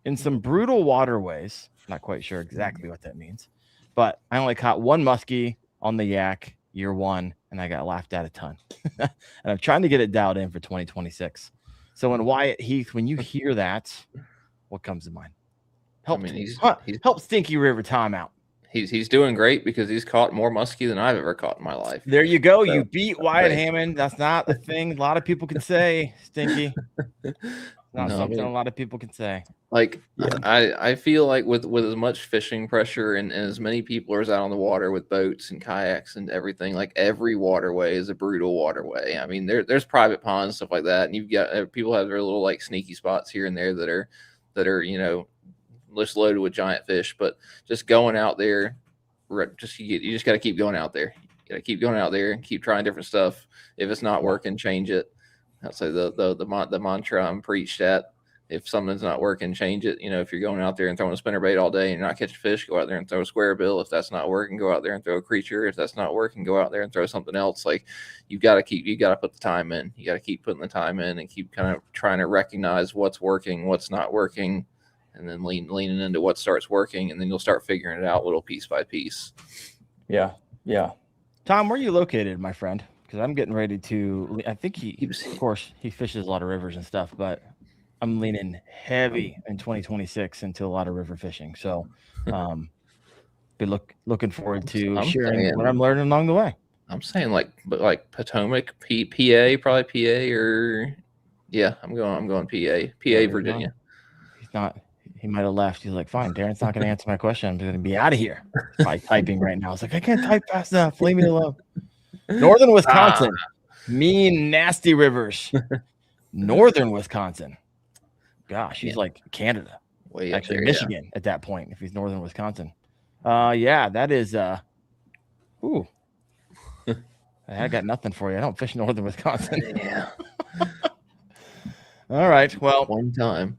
in some brutal waterways? Not quite sure exactly what that means. But I only caught one muskie on the Yak year one, and I got laughed at a ton. And I'm trying to get it dialed in for 2026. So when Wyatt, Heath, when you hear that, what comes to mind? Help Stinky River Tom out. He's doing great because he's caught more muskie than I've ever caught in my life. There you go. So, you beat Wyatt Hammond. That's not a thing a lot of people can say, Stinky. Not something a lot of people can say. Like, I feel like with as much fishing pressure and as many people are out on the water with boats and kayaks and everything, like every waterway is a brutal waterway. I mean, there's private ponds and stuff like that, and you've got people have their little like sneaky spots here and there that are just loaded with giant fish. But just going out there, you just got to keep going out there. You got to keep going out there and keep trying different stuff. If it's not working, change it. I'd say the mantra I'm preached at. If something's not working, change it. If you're going out there and throwing a spinnerbait all day and you're not catching fish, go out there and throw a square bill. If that's not working, go out there and throw a creature. If that's not working, go out there and throw something else. Like you got to put the time in. You got to keep putting the time in and keep kind of trying to recognize what's working, what's not working, and then leaning into what starts working, and then you'll start figuring it out little piece by piece. Yeah. Tom, where are you located, my friend? Because I'm getting ready to. I think of course, he fishes a lot of rivers and stuff, but I'm leaning heavy in 2026 into a lot of river fishing. So, be looking forward to sharing what I'm learning along the way. I'm saying like Potomac, PA, probably PA, or I'm going PA, Virginia. He's not. He might have left. He's like, fine, Darren's not going to answer my question. I'm going to be out of here. By typing right now. It's like, I can't type fast enough. Leave me alone. Northern Wisconsin. Mean, nasty rivers. Northern Wisconsin. Gosh, he's like Canada. Way actually there, Michigan at that point, if he's northern Wisconsin. Yeah, that is ooh. I got nothing for you. I don't fish northern Wisconsin. Yeah. All right. Well, one time.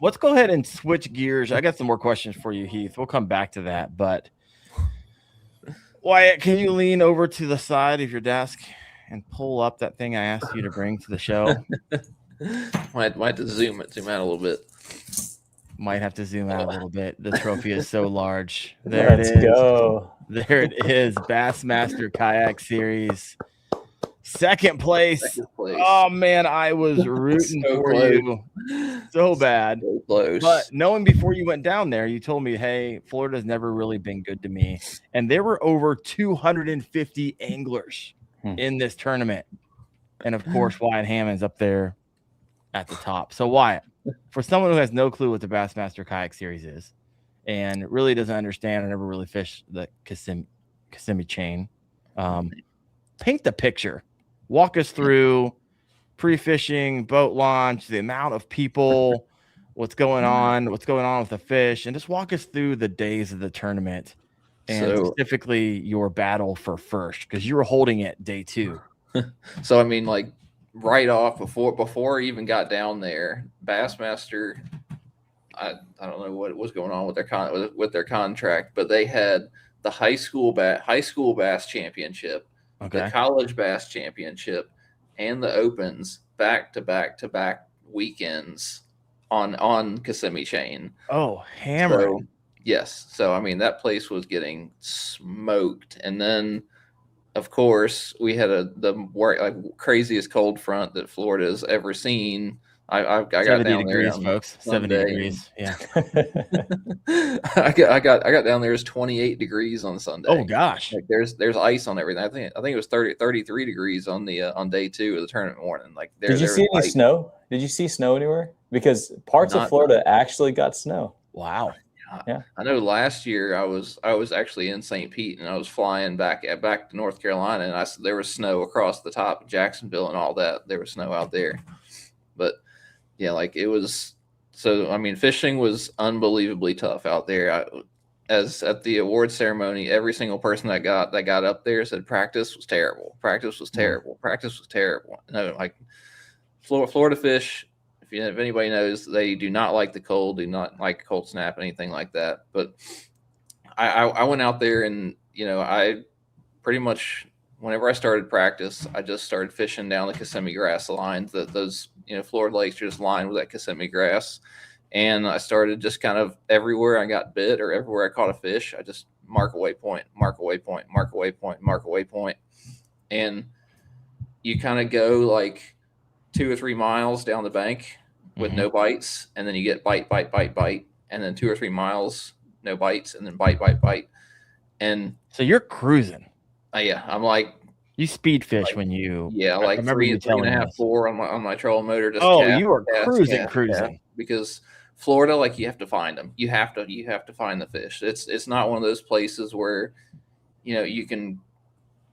Let's go ahead and switch gears. I got some more questions for you, Heath. We'll come back to that. But Wyatt, can you lean over to the side of your desk and pull up that thing I asked you to bring to the show? Might have to zoom out a little bit. Might have to zoom out a little bit. The trophy is so large. Let's go. There it is. Bassmaster Kayak Series. Second place. Oh, man, I was rooting so for close. you so bad. So close. But knowing before you went down there, you told me, hey, Florida's never really been good to me. And there were over 250 anglers in this tournament. And, of course, Wyatt Hammond's up there at the top. So, Wyatt, for someone who has no clue what the Bassmaster Kayak Series is and really doesn't understand or never really fished the Kissimmee chain, paint the picture. Walk us through pre-fishing, boat launch, the amount of people, what's going on with the fish, and just walk us through the days of the tournament and specifically your battle for first, because you were holding it day 2. So, I mean, like right off before I even got down there, Bassmaster, I don't know what was going on with their contract, but they had the high school bass championship, the college bass championship, and the opens back to back weekends on Kissimmee chain. Oh, hammer! Yes. So I mean, that place was getting smoked, and then of course we had the craziest cold front that Florida's ever seen. I got down there, folks. 70 degrees. Yeah. I got down there. It's 28 degrees on Sunday. Oh gosh. Like there's ice on everything. I think it was 33 degrees on the on day 2 of the tournament morning. Like did you see any snow? Did you see snow anywhere? Because parts of Florida actually got snow. Wow. Yeah. I know last year I was actually in St. Pete and I was flying back to North Carolina, and there was snow across the top of Jacksonville and all that. There was snow out there. But yeah, like it was. So I mean, fishing was unbelievably tough out there. As at the award ceremony, every single person that got up there said practice was terrible. Practice was terrible. Practice was terrible. No, like Florida fish. If anybody knows, they do not like the cold. Do not like cold snap, anything like that. But I went out there and I pretty much. Whenever I started practice, I just started fishing down the Kissimmee grass lines. Those Florida lakes are just lined with that Kissimmee grass, and I started just kind of everywhere I got bit or everywhere I caught a fish, I just mark a waypoint, mark a waypoint, mark a waypoint, mark a waypoint, and you kind of go like 2 or 3 miles down the bank with no bites, and then you get bite, and then 2 or 3 miles no bites, and then bite, and so you're cruising. Yeah, I'm like you speed fish when you like 3.5, 4 on my trolling motor. Just you are cruising because Florida, like you have to find them. You have to find the fish. It's not one of those places where you can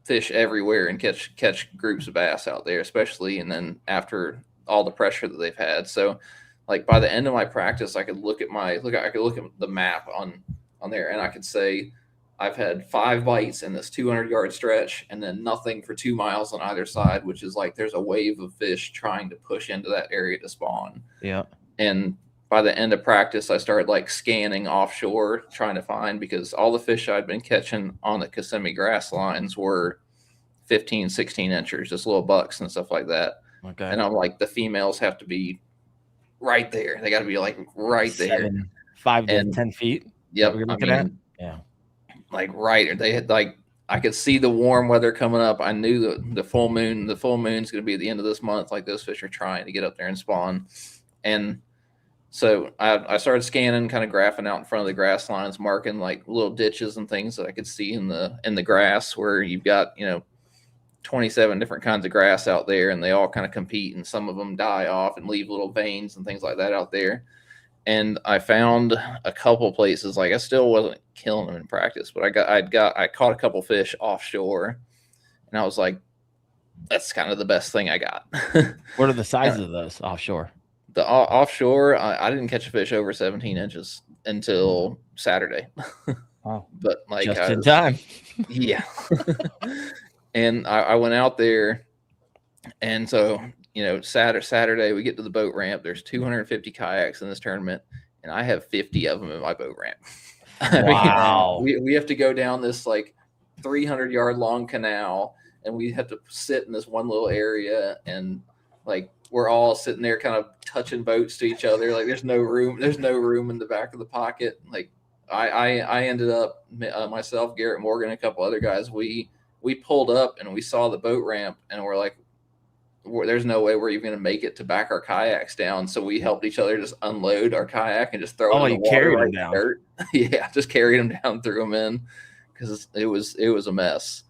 fish everywhere and catch groups of bass out there, especially and then after all the pressure that they've had. So like by the end of my practice, I could look at the map on there and I could say I've had 5 bites in this 200-yard stretch and then nothing for 2 miles on either side, which is like there's a wave of fish trying to push into that area to spawn. Yeah. And by the end of practice, I started like scanning offshore, trying to find, because all the fish I'd been catching on the Kissimmee grass lines were 15, 16 inches, just little bucks and stuff like that. Okay. And I'm like, the females have to be right there. They got to be like right there. 5 to 10 feet. Yep. We're looking at? Yeah. Like right, they had like I could see the warm weather coming up. I knew the full moon's going to be at the end of this month. Like those fish are trying to get up there and spawn, and so I started scanning, kind of graphing out in front of the grass lines, marking like little ditches and things that I could see in the grass where you've got 27 different kinds of grass out there, and they all kind of compete, and some of them die off and leave little veins and things like that out there. And I found a couple places, like I still wasn't killing them in practice, but I caught a couple fish offshore, and I was like, that's kind of the best thing I got. What are the sizes of those offshore? The offshore, I didn't catch a fish over 17 inches until Saturday. Wow. But like just in time. Yeah. And I went out there, and so, you know, Saturday we get to the boat ramp. There's 250 kayaks in this tournament, and I have 50 of them in my boat ramp. Wow. I mean, we have to go down this like 300-yard long canal, and we have to sit in this one little area, and like we're all sitting there kind of touching boats to each other. Like there's no room in the back of the pocket. Like I ended up, myself, Garrett Morgan, and a couple other guys, we pulled up and we saw the boat ramp, and we're like, there's no way we're even going to make it to back our kayaks down. So we helped each other just unload our kayak and just throw it in the water, carried right them down. Dirt. Yeah, just carried them down, threw them in, because it was a mess.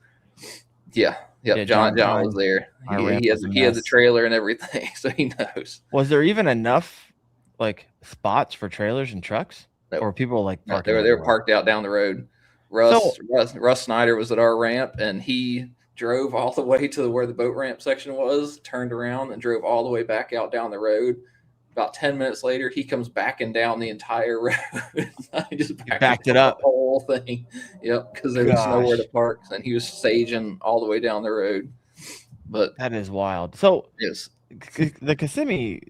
Yeah. John was there. He had the trailer and everything, so he knows. Was there even enough like spots for trailers and trucks? Or people like parking? They were parked out down the road. Russ Snyder was at our ramp, and he drove all the way to where the boat ramp section was, turned around, and drove all the way back out down the road. About 10 minutes later, he comes backing down the entire road. He just backed it up, the whole thing. Yep, because there was nowhere to park, and he was saging all the way down the road. But that is wild. So yes, the Kissimmee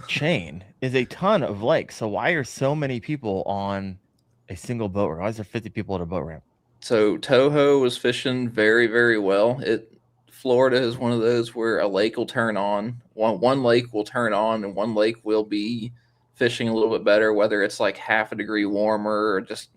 chain is a ton of lakes. So why are so many people on a single boat ramp? Why is there 50 people at a boat ramp? So Toho was fishing very, very well. Florida is one of those where a lake will turn on. One lake will turn on, and one lake will be fishing a little bit better, whether it's like half a degree warmer, or just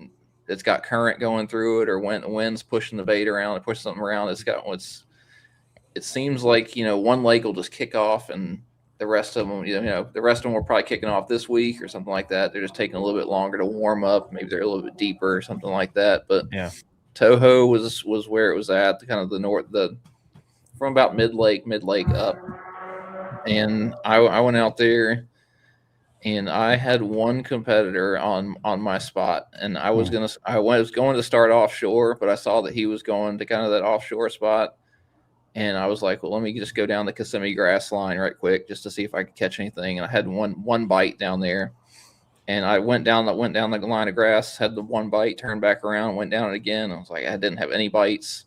it's got current going through it, or when the wind's pushing the bait around and pushing something around. It seems like, you know, one lake will just kick off, and the rest of them, the rest of them were probably kicking off this week or something like that. They're just taking a little bit longer to warm up. Maybe they're a little bit deeper or something like that. But yeah, Toho was where it was at, the kind of the north, from about mid lake up. And I went out there, and I had one competitor on my spot, and I was going to start offshore, but I saw that he was going to kind of that offshore spot. And I was like, well, let me just go down the Kissimmee grass line right quick just to see if I could catch anything. And I had one bite down there. And I went down the line of grass, had the one bite, turned back around, went down it again. I was like, I didn't have any bites.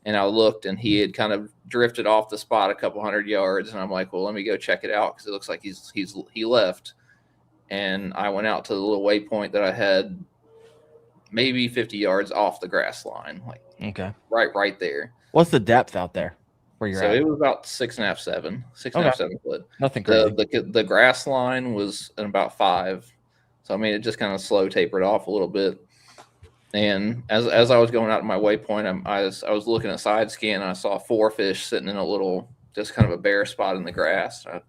And I looked, and he had kind of drifted off the spot a couple 100 yards. And I'm like, well, let me go check it out, because it looks like he left. And I went out to the little waypoint that I had maybe 50 yards off the grass line. Like, okay, right there. What's the depth out there where you're at? It was about 6.5, 7 foot. Nothing crazy. The grass line was at about 5. So, I mean, it just kind of slow tapered off a little bit. And as I was going out to my waypoint, I was looking at side scan, and I saw 4 fish sitting in a little, just kind of a bare spot in the grass. I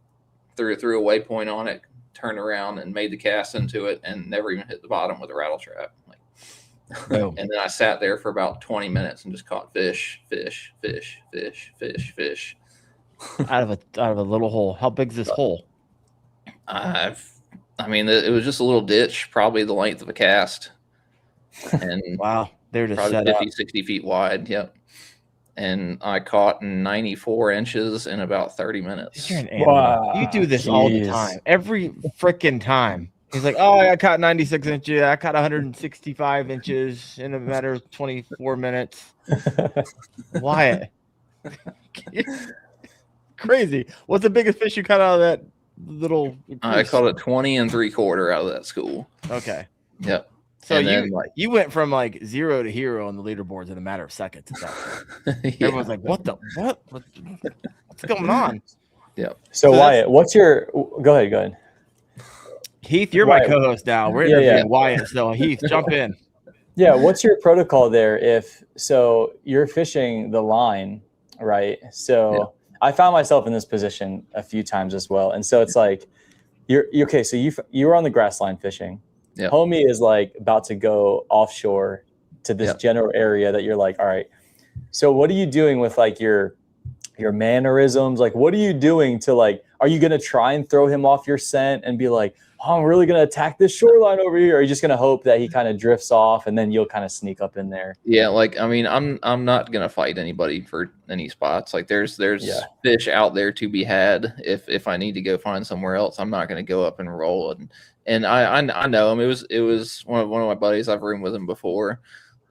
threw a waypoint on it, turned around, and made the cast into it, and never even hit the bottom with a rattle trap. And then I sat there for about 20 minutes and just caught fish. out of a little hole. How big's this hole? I mean, it was just a little ditch, probably the length of a cast. And wow, they're just probably 50, 60 feet wide. Yep. And I caught 94 inches in about 30 minutes. Wow. You do this all the time. Every freaking time. He's like, oh, I caught 96 inches. I caught 165 inches in a matter of 24 minutes. Wyatt. Crazy. What's the biggest fish you caught out of that little? I caught a 20 3/4 out of that school. Okay. Yep. So you went from like 0 to hero on the leaderboards in a matter of seconds. Yeah. Everyone's like, what's going on? Yeah. So Wyatt, go ahead. Heath, you're Wyatt. My co-host now. We're interviewing Wyatt. So Heath, jump in. Yeah. What's your protocol there? So you're fishing the line, right? So I found myself in this position a few times as well. And so it's like, you're okay. So you were on the grass line fishing. Yep. Homie is like about to go offshore to this general area that you're like, all right. So what are you doing with like your mannerisms? Like, what are you doing to like, are you going to try and throw him off your scent and be like, oh, I'm really going to attack this shoreline over here? Or are you just going to hope that he kind of drifts off and then you'll kind of sneak up in there? Yeah, like, I mean, I'm not going to fight anybody for any spots. Like there's fish out there to be had. If I need to go find somewhere else, I'm not going to go up and roll. And I know him. It was one of my buddies. I've roomed with him before.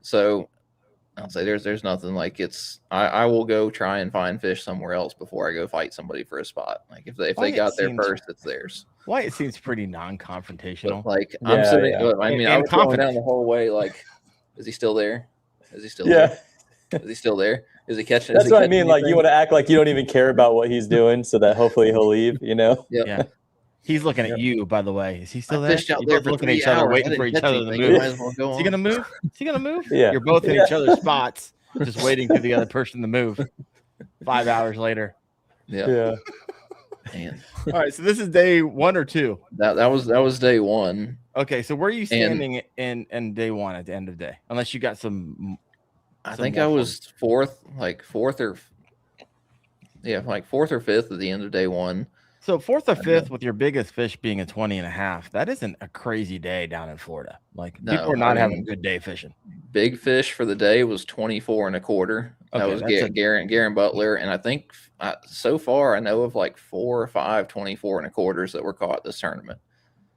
So I'll say there's nothing like I will go try and find fish somewhere else before I go fight somebody for a spot. Like if they got there first, it's theirs. Why it seems pretty non-confrontational. But like I'm sitting, I mean, I was going down the whole way. Like, is he still there? Is he still there? Is he still there? Is he catching? That's what I mean. Like you want to act like you don't even care about what he's doing, so that hopefully he'll leave. You know? Yeah. He's looking at you, by the way. Is he still there? You're looking at each other, waiting for each other to move. Is he going to move? Is he going to move? Yeah. You're both in each other's spots, just waiting for the other person to move. 5 hours later. Yeah. Man. All right. So this is day 1 or 2? That was day 1. Okay. So where are you standing in day 1 at the end of the day? Unless you got some. I think I was fourth or 5th at the end of day 1. So 4th or 5th with your biggest fish being a 20.5, that isn't a crazy day down in Florida. Like people are not having a good day fishing. Big fish for the day was 24.25. That was Garen Butler. And I think so far I know of like 4 or 5 24.25s that were caught this tournament.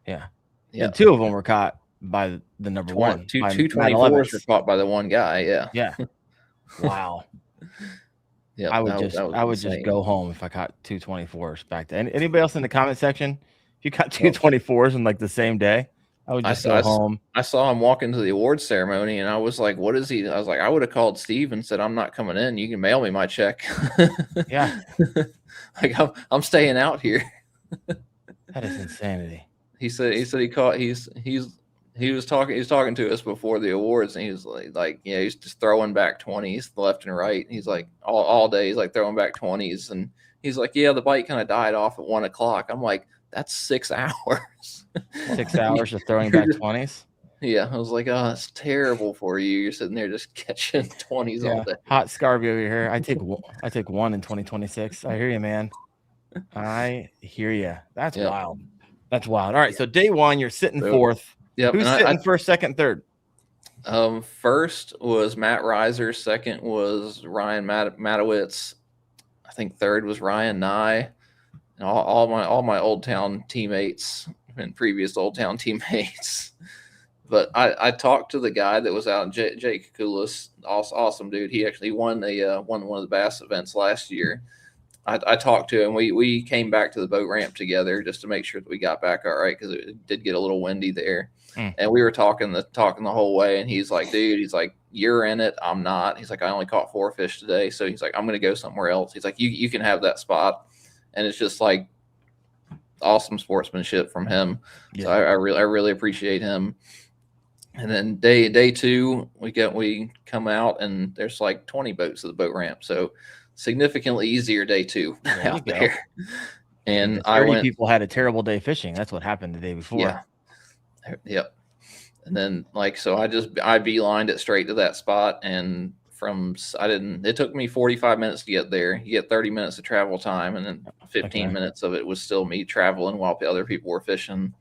Yeah. And 2 of them were caught by the number 1. Two 24s were caught by the one guy. Yeah. Yeah. Wow. Yeah, I would just go home if I caught 2 24s back then. Anybody else in the comment section? If you caught 2 24s in like the same day, I would just go home. I saw him walk into the awards ceremony, and I was like, "What is he?" I was like, "I would have called Steve and said I'm not coming in. You can mail me my check." Yeah, like I'm staying out here. That is insanity. He said he caught he was talking to us before the awards, and he was like he's just throwing back 20s left and right. He's like all day he's like throwing back 20s, and he's like, the bite kind of died off at 1 o'clock. I'm like, that's 6 hours. 6 hours of throwing back 20s. Yeah, I was like, oh, that's terrible for you. You're sitting there just catching 20s all day. Hot Scarby over here. I take 1 in 2026. I hear you, man. I hear you. That's wild. That's wild. All right, so day 1, you're sitting 4th. Yep. Who's sitting first, second, third? First was Matt Reiser. Second was Ryan Matowitz. I think third was Ryan Nye. And all my Old Town teammates and previous Old Town teammates. But I talked to the guy that was out, Jake Kukulis, awesome dude. He actually won one of the bass events last year. I talked to him. We came back to the boat ramp together just to make sure that we got back all right, because it did get a little windy there. And we were talking the whole way, and he's like, dude, he's like, you're in it, I'm not. He's like, I only caught 4 fish today, so he's like, I'm gonna go somewhere else. He's like, you can have that spot. And it's just like awesome sportsmanship from him. Yeah. So I really appreciate him. And then day 2, we come out, and there's like 20 boats at the boat ramp, so significantly easier day 2 out there. And 30 people had a terrible day fishing. That's what happened the day before. Yeah. Yep. And then so I beelined it straight to that spot, and it took me 45 minutes to get there. You get 30 minutes of travel time, and then 15 minutes of it was still me traveling while other people were fishing.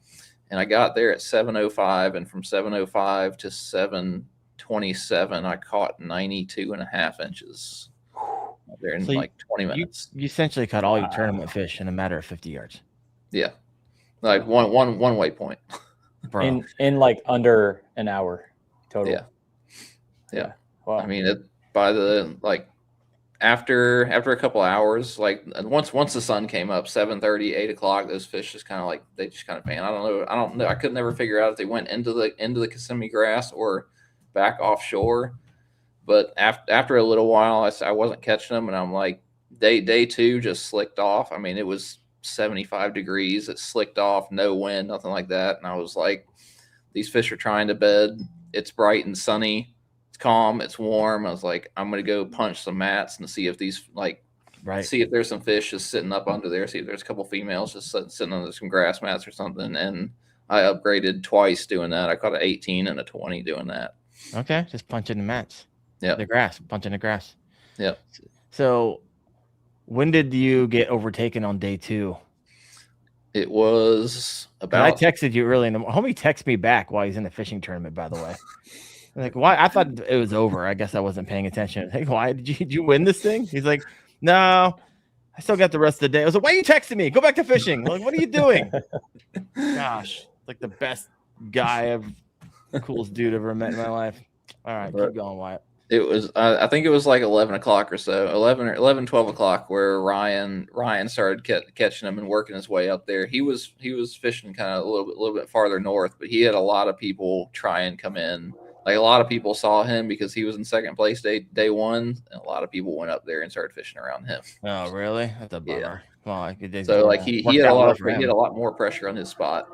And I got there at 7:05, and from 7:05 to 7:27, I caught 92.5 inches there in 20 minutes. You essentially caught all your tournament fish in a matter of 50 yards. Yeah. Like one waypoint. Bro. In like under an hour total. Yeah. Wow. I mean, after a couple hours, once the sun came up, 7:30, 8 o'clock, those fish just kind of pan. I don't know. I could never figure out if they went into the Kissimmee grass or back offshore. But after a little while, I wasn't catching them, and I'm like, day 2 just slicked off. I mean, it was 75 degrees. It slicked off, no wind, nothing like that. And I was like, these fish are trying to bed. It's bright and sunny. It's calm. It's warm. I was like, I'm going to go punch some mats and see if see if there's some fish just sitting up under there. See if there's a couple females just sitting under some grass mats or something. And I upgraded twice doing that. I caught an 18 and a 20 doing that. Okay. Just punching the mats. Yeah. The grass, punching the grass. Yeah. So when did you get overtaken on day 2? It was about. I texted you early in the morning. Homie texted me back while he's in the fishing tournament, by the way. I'm like, why? I thought it was over. I guess I wasn't paying attention. Like, why did you win this thing? He's like, no, I still got the rest of the day. I was like, why are you texting me? Go back to fishing. I'm like, what are you doing? Gosh, like the best guy ever, coolest dude I've ever met in my life. All right, keep going, Wyatt. It was, I think it was like 11 o'clock or so, 11, 12 o'clock, where Ryan started catching him and working his way up there. He was fishing kind of a little bit farther north, but he had a lot of people try and come in. Like a lot of people saw him because he was in second place day one, and a lot of people went up there and started fishing around him. Oh, really? That's a bummer. Yeah. Well, so like he had a lot more pressure on his spot,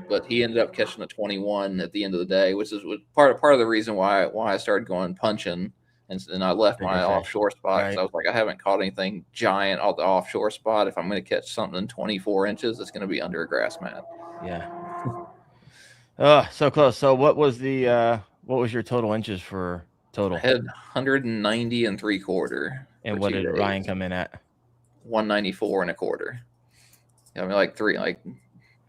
but he ended up catching a 21 at the end of the day, which is part of the reason why I started going punching, and I left my offshore spot because I was like, I haven't caught anything giant off the offshore spot. If I'm going to catch something 24 inches, it's going to be under a grass mat. Yeah. Oh, so close. So what was your total inches for total? I had 190 3/4. And what did Ryan come in at? 194 1/4. I mean, like 3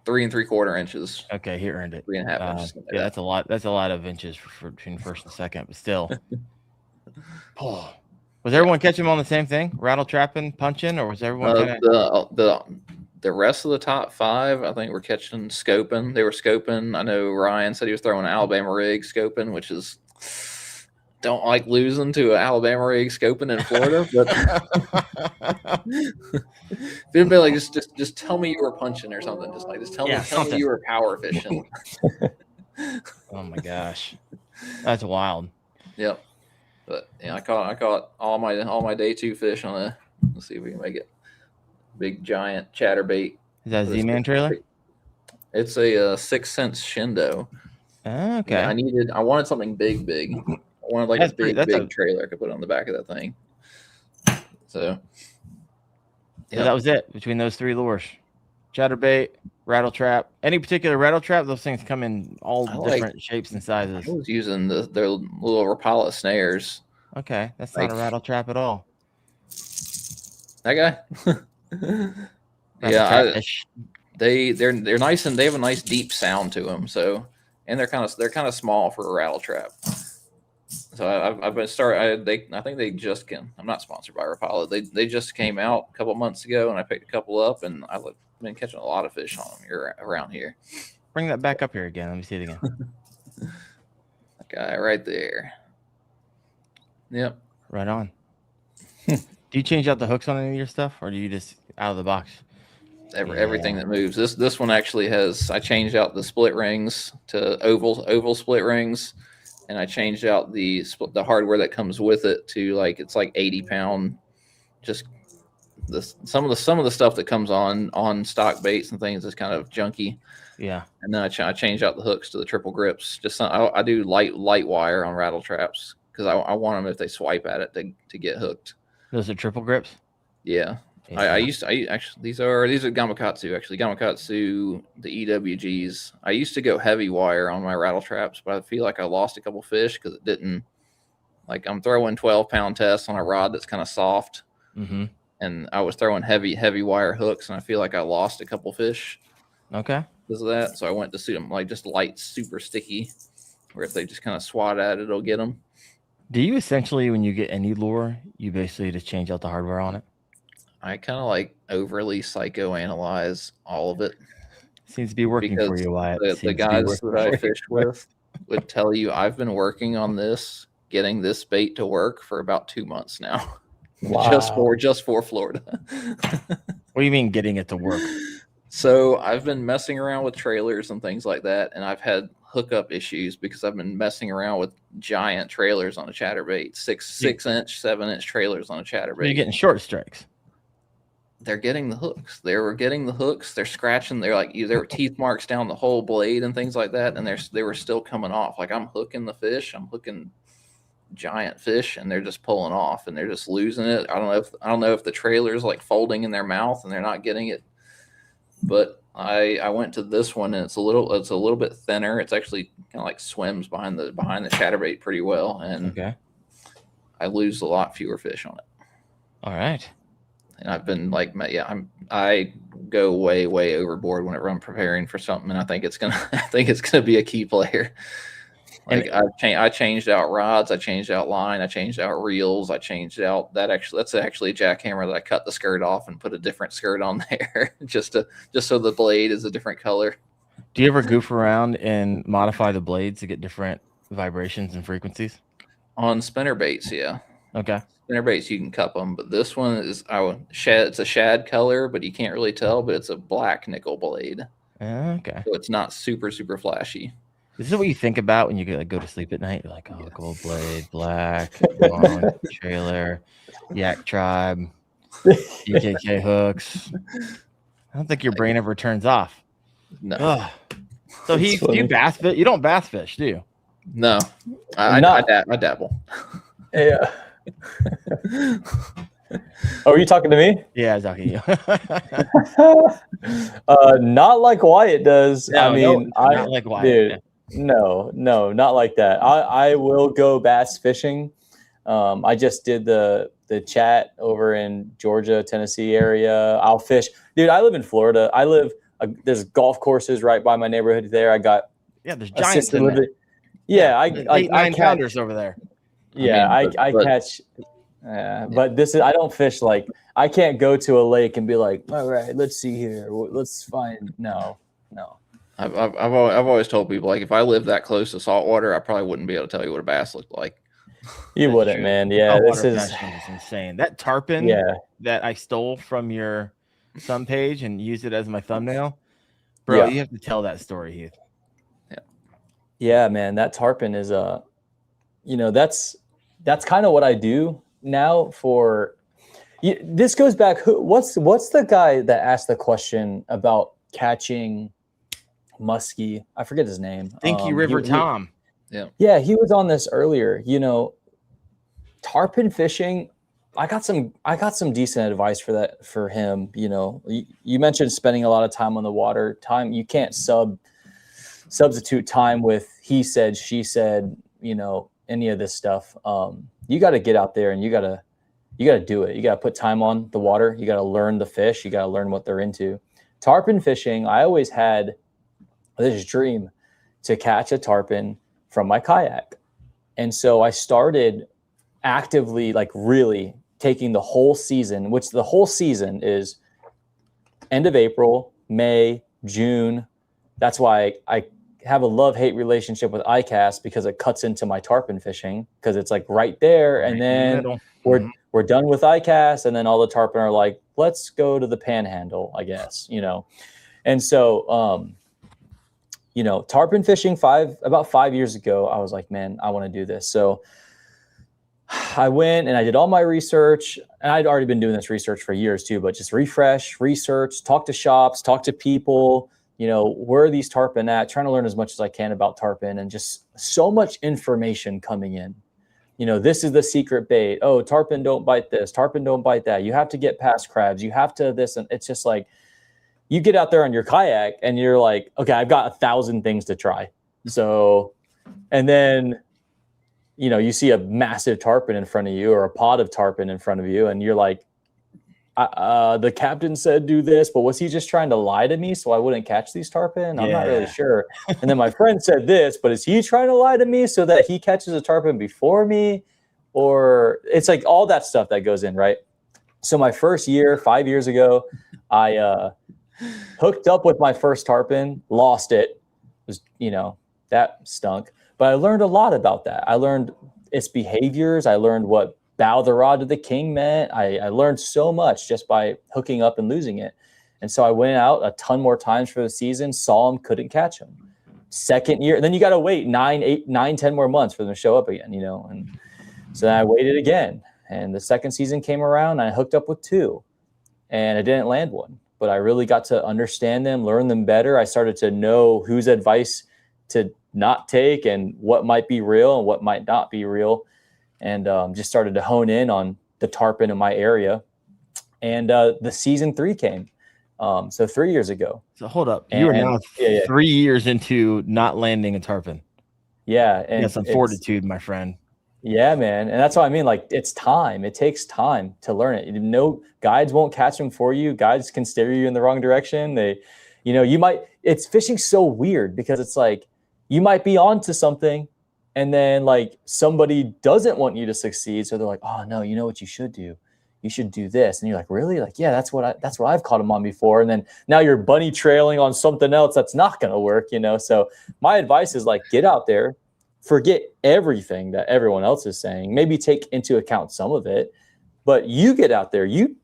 3/4 inches. Okay, he earned it. 3.5 inches. Yeah, that's a lot. That's a lot of inches for between first and second, but still. Oh, was everyone catching him on the same thing, rattle trapping, punching, or was everyone the rest of the top 5? I think were catching scoping. They were scoping. I know Ryan said he was throwing an Alabama rig scoping, which is. Don't like losing to an Alabama rig scoping in Florida, but if it'd be like just tell me you were punching or something, just tell me you were power fishing. Oh my gosh, that's wild. Yep, but yeah, I caught all my day 2 fish on a. Let's see if we can make it. Big giant chatterbait. Is that a Z-Man trailer? It's a 6 cents Shindo. Oh, okay. Yeah, I wanted something big. I wanted like a big trailer I could put on the back of that thing. So that was it between those 3 lures: chatterbait, rattle trap. Any particular rattle trap? Those things come in all different shapes and sizes. I was using their little Rapala snares. Okay, that's not a rattle trap at all. That guy. Yeah, they're nice and they have a nice deep sound to them. So, and they're kind of small for a rattle trap. So I've been I think they just came. I'm not sponsored by Rapala. They just came out a couple months ago, and I picked a couple up, and I've been catching a lot of fish on them around here. Bring that back up here again. Let me see it again. That guy right there. Yep. Right on. Do you change out the hooks on any of your stuff, or do you just out of the box? Everything that moves. This one actually has. I changed out the split rings to oval split rings. And I changed out the hardware that comes with it to it's like 80-pound. Just some of the stuff that comes on stock baits and things is kind of junky. Yeah. And then I changed out the hooks to the triple grips. I do light wire on rattle traps because I want them if they swipe at it to get hooked. Those are triple grips. Yeah. I actually these are Gamakatsu Gamakatsu, the EWGs. I used to go heavy wire on my rattle traps, but I feel like I lost a couple fish because it didn't. Like I'm throwing 12-pound tests on a rod that's kind of soft, and I was throwing heavy wire hooks, and I feel like I lost a couple fish. Okay. Because of that, so I went to suit them like just light, super sticky, where if they just kind of swat at it, it'll get them. Do you essentially, when you get any lure, you basically just change out the hardware on it? I kind of overly psychoanalyze all of it. Seems to be working for you, Wyatt. The guys that I fished with would tell you I've been working on getting this bait to work for about 2 months now. Wow. just for Florida. What do you mean getting it to work? So I've been messing around with trailers and things like that, and I've had hookup issues because I've been messing around with giant trailers on a chatterbait, 6-inch, 7-inch trailers on a chatterbait. You're getting short strikes. They're getting the hooks. They're scratching. There were teeth marks down the whole blade and things like that, and they were still coming off. Like I'm hooking the fish. I'm hooking giant fish, and they're just pulling off, and they're just losing it. I don't know if the trailer's folding in their mouth and they're not getting it. But I went to this one, and it's a little bit thinner. It's actually kind of swims behind the chatterbait pretty well, and I lose a lot fewer fish on it. All right. And I've been I go way, way overboard when I'm preparing for something, and I think it's gonna be a key player. Like I changed out rods, I changed out line, I changed out reels, I changed out that's actually a jackhammer that I cut the skirt off and put a different skirt on there just so the blade is a different color. Do you ever goof around and modify the blades to get different vibrations and frequencies? On spinner baits, yeah. Okay. Spinner baits, you can cup them, but this one is it's a shad color, but you can't really tell, but it's a black nickel blade. Okay. So it's not super, super flashy. This is what you think about when you go to sleep at night. You're like, oh, gold blade, black, Malone Trailer, Yak Tribe, EKK hooks. I don't think your brain ever turns off. No. Ugh. So you bass fish? You don't bass fish, do you? No. I dabble. Yeah. Oh, are you talking to me? Yeah, I was talking to you. Not like Wyatt does. No, I mean, not like Wyatt. Dude, no, not like that. I will go bass fishing. I just did the chat over in Georgia, Tennessee area. I'll fish. Dude, I live in Florida. There's golf courses right by my neighborhood there. I got there's giants in there. Yeah, I 8-9-pounders over there. Yeah, I catch. But I don't fish like I can't go to a lake and be like, all right, let's see here, let's find. No. I've always told people, like, if I lived that close to saltwater, I probably wouldn't be able to tell you what a bass looked like. You wouldn't, man. Yeah, this is insane. That tarpon that I stole from your thumb page and used it as my thumbnail, bro. You have to tell that story, Heath. Yeah, man. That tarpon is that's kind of what I do now. This goes back. What's the guy that asked the question about catching muskie? I forget his name. Thinky River Tom. Yeah, he was on this earlier. Tarpon fishing. I got some decent advice for him. You mentioned spending a lot of time on the water. Time you can't substitute time with he said, she said. Any of this stuff. You got to get out there and you got to do it. You got to put time on the water. You got to learn the fish. You got to learn what they're into. Tarpon fishing. I always had this dream to catch a tarpon from my kayak. And so I started actively, like really taking the whole season, which the whole season is end of April, May, June. That's why I have a love-hate relationship with iCast, because it cuts into my tarpon fishing, because it's like right there. And then we're done with iCast. And then all the tarpon are like, let's go to the panhandle, I guess, And so, tarpon fishing about 5 years ago, I was like, man, I want to do this. So I went and I did all my research, and I'd already been doing this research for years too, but just research, talk to shops, talk to people, where are these tarpon at, trying to learn as much as I can about tarpon, and just so much information coming in. This is the secret bait. Oh, tarpon don't bite this. Tarpon don't bite that. You have to get past crabs. You have to this. And it's just like, you get out there on your kayak and you're like, okay, I've got 1,000 things to try. So, and then, you see a massive tarpon in front of you, or a pod of tarpon in front of you, and you're like, the captain said do this, but was he just trying to lie to me so I wouldn't catch these tarpon? I'm not really sure. And then my friend said this, but is he trying to lie to me so that he catches a tarpon before me? Or it's like all that stuff that goes in, right? So my first year, 5 years ago, I hooked up with my first tarpon, lost it. It was, that stunk. But I learned a lot about that. I learned its behaviors. I learned what bow the rod to the king meant. I learned so much just by hooking up and losing it. And so I went out a ton more times for the season, saw them, couldn't catch them. Second year, then you got to wait 10 more months for them to show up again, And so then I waited again. And the second season came around, and I hooked up with 2. And I didn't land one. But I really got to understand them, learn them better. I started to know whose advice to not take and what might be real and what might not be real. And just started to hone in on the tarpon in my area. And the season 3 came. So 3 years ago. So hold up. You are now 3 years into not landing a tarpon. Yeah. And some fortitude, my friend. Yeah, man. And that's what I mean. Like, it's time. It takes time to learn it. No guides won't catch them for you. Guides can steer you in the wrong direction. It's fishing so weird because it's like, you might be onto something and then like somebody doesn't want you to succeed. So they're like, oh no, you know what you should do? You should do this. And you're like, really? Like, yeah, that's what I've caught them on before. And then now you're bunny trailing on something else that's not going to work, So my advice is like, get out there, forget everything that everyone else is saying, maybe take into account some of it, but you get out there, you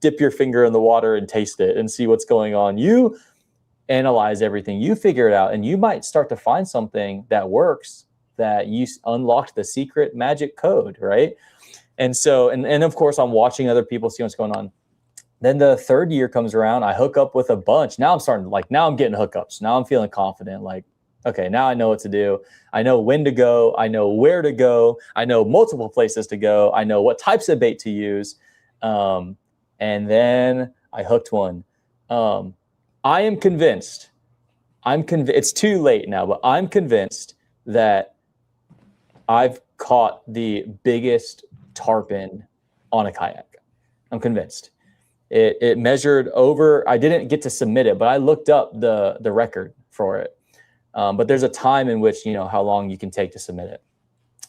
dip your finger in the water and taste it and see what's going on. You analyze everything, you figure it out, and you might start to find something that works, that you unlocked the secret magic code, right? And so, and of course, I'm watching other people, see what's going on. Then the third year comes around, I hook up with a bunch. Now I'm getting hookups. Now I'm feeling confident. Like, okay, now I know what to do. I know when to go. I know where to go. I know multiple places to go. I know what types of bait to use. And then I hooked one. I am convinced. It's too late now, but I'm convinced that I've caught the biggest tarpon on a kayak. I'm convinced. It measured over. I didn't get to submit it, but I looked up the record for it. But there's a time in which, how long you can take to submit it.